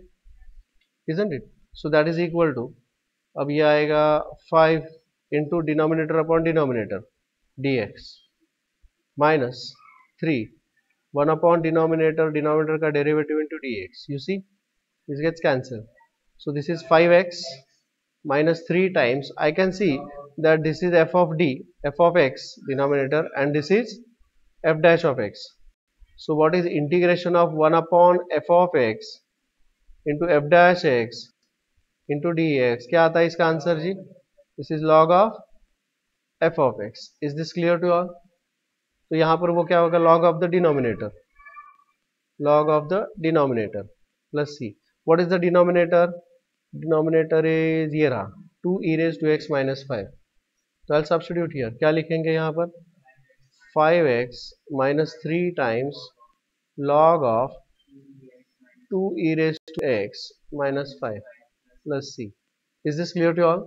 Isn't it? So that is equal to, अब ये आएगा 5 into denominator upon denominator dx minus 3 1 upon denominator का derivative into dx. You see, this gets cancelled. So this is 5x minus 3 times, I can see that this is f of d, f of x denominator, and this is f dash of x. So what is integration of 1 upon f of x into f dash x into dx? क्या आता है इसका answer जी? This is log of f of x. Is this clear to all? तो यहाँ पर वो क्या होगा? log of the denominator, log of the denominator plus c. What is the denominator? Denominator is ये रहा 2 e raised to x minus 5. तो I'll substitute here. क्या लिखेंगे यहाँ पर? 5x minus 3 times log of 2 e raised to x minus 5 plus c. Is this clear to all?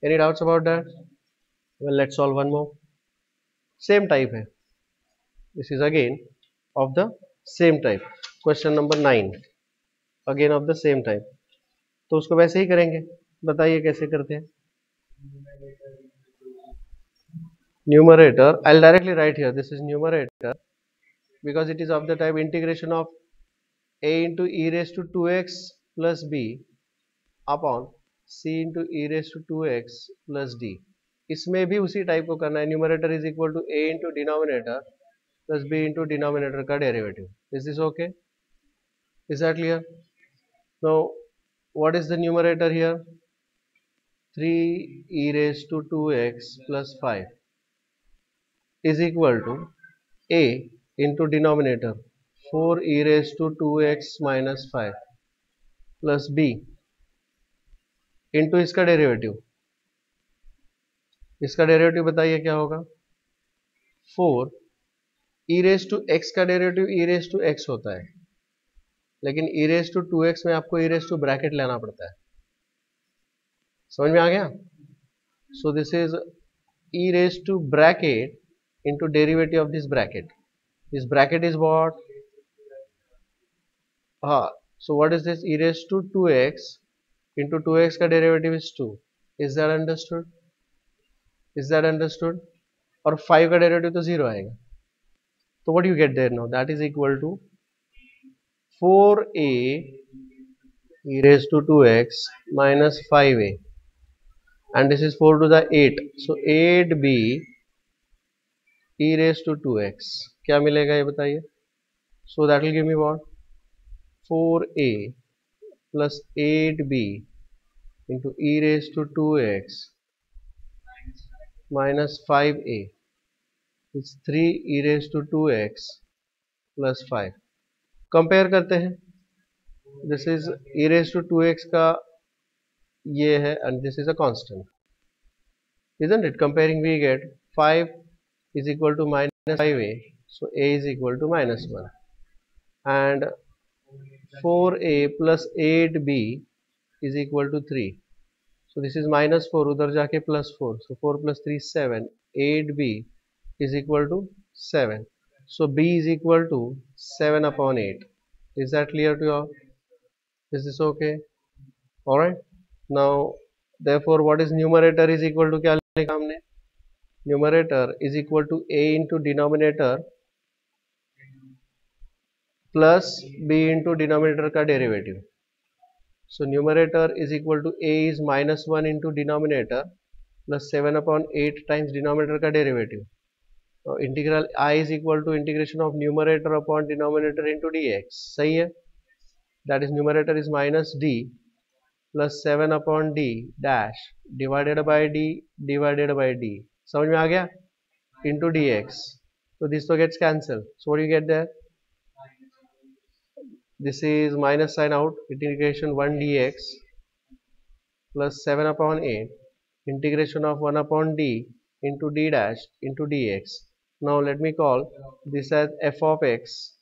Any doubts about that? Well, let's solve one more. Same type है. This is again of the same type. Question number 9. Again of the same type. तो उसको वैसे ही करेंगे. बताइए कैसे करते हैं. Numerator, I'll directly write here. This is numerator because it is of the type integration of a into e raised to 2x plus b upon c into e raised to 2x plus d. इसमें भी उसी type को करना है. Numerator is equal to a into denominator plus b into denominator का डेरिवेटिव. Is this okay? Is that clear? Now what is the numerator here? 3 e raised to 2x plus 5 is equal to a into denominator 4 e raised to 2x minus 5 plus b into इसका derivative. इसका derivative बताइए क्या होगा? 4 e raised to x का derivative e raised to x होता है, लेकिन e raised to 2x में आपको e raised to ब्रैकेट लेना पड़ता है. समझ में आ गया? So this is e raised to bracket into derivative of this bracket. This bracket is what? So what is this? E raised to 2x into 2x का derivative is 2. Is that understood? Is that understood? और 5 का derivative तो 0 आएगा. So what do you get there now? That is equal to 4a e raised to 2x minus 5a, and this is 4 to the 8. So 8b e raised to 2x. क्या मिलेगा ये बताइए? So that will give me what? 4a plus 8b into e raised to 2x minus 5a. It's 3 e raised to 2x plus 5. Compare करते हैं. This is e raised to 2x का ये है, and this is a constant, isn't it? Comparing we get 5 is equal to minus 5a, so a is equal to minus 1, and 4a plus 8b is equal to 3. So this is minus 4, उधर जाके plus 4, so 4 plus 3 is 7. 8b is equal to 7. So b is equal to 7 upon 8. Is that clear to you all? Is this okay? Alright. Now therefore what is numerator is equal to, क्या लिखा हमने? Numerator is equal to a into denominator plus b into denominator का derivative. So numerator is equal to a is minus 1 into denominator plus 7 upon 8 times denominator का derivative. Integral I is equal to integration of numerator upon denominator into dx. सही है? That is numerator is minus d plus 7 upon d dash divided by d divided by d. समझ में आ गया? Into dx. So this तो gets cancelled. So what do you get there? This is minus sign out, integration 1 dx plus 7 upon 8 integration of 1 upon d into d dash into dx. Now let me call this as f of x,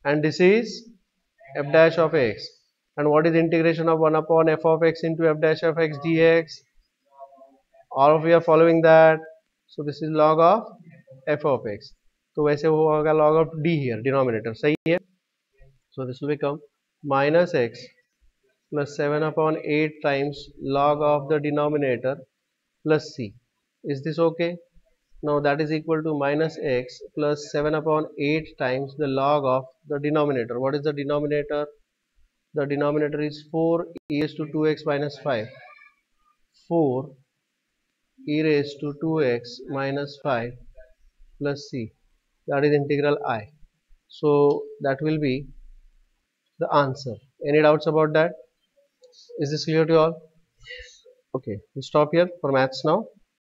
and this is f dash of x. And what is integration of 1 upon f of x into f dash of x dx? All of you are following that. So this is log of f of x. तो वैसे वो होगा log of d here, denominator. सही है? So this will become minus x plus 7 upon 8 times log of the denominator plus c. Is this okay? Now that is equal to minus x plus 7 upon 8 times the log of the denominator. What is the denominator? The denominator is 4 e raised to 2x minus 5. 4 e raised to 2x minus 5 plus c. That is integral I. So that will be the answer. Any doubts about that? Is this clear to all? Okay, we stop here for maths now.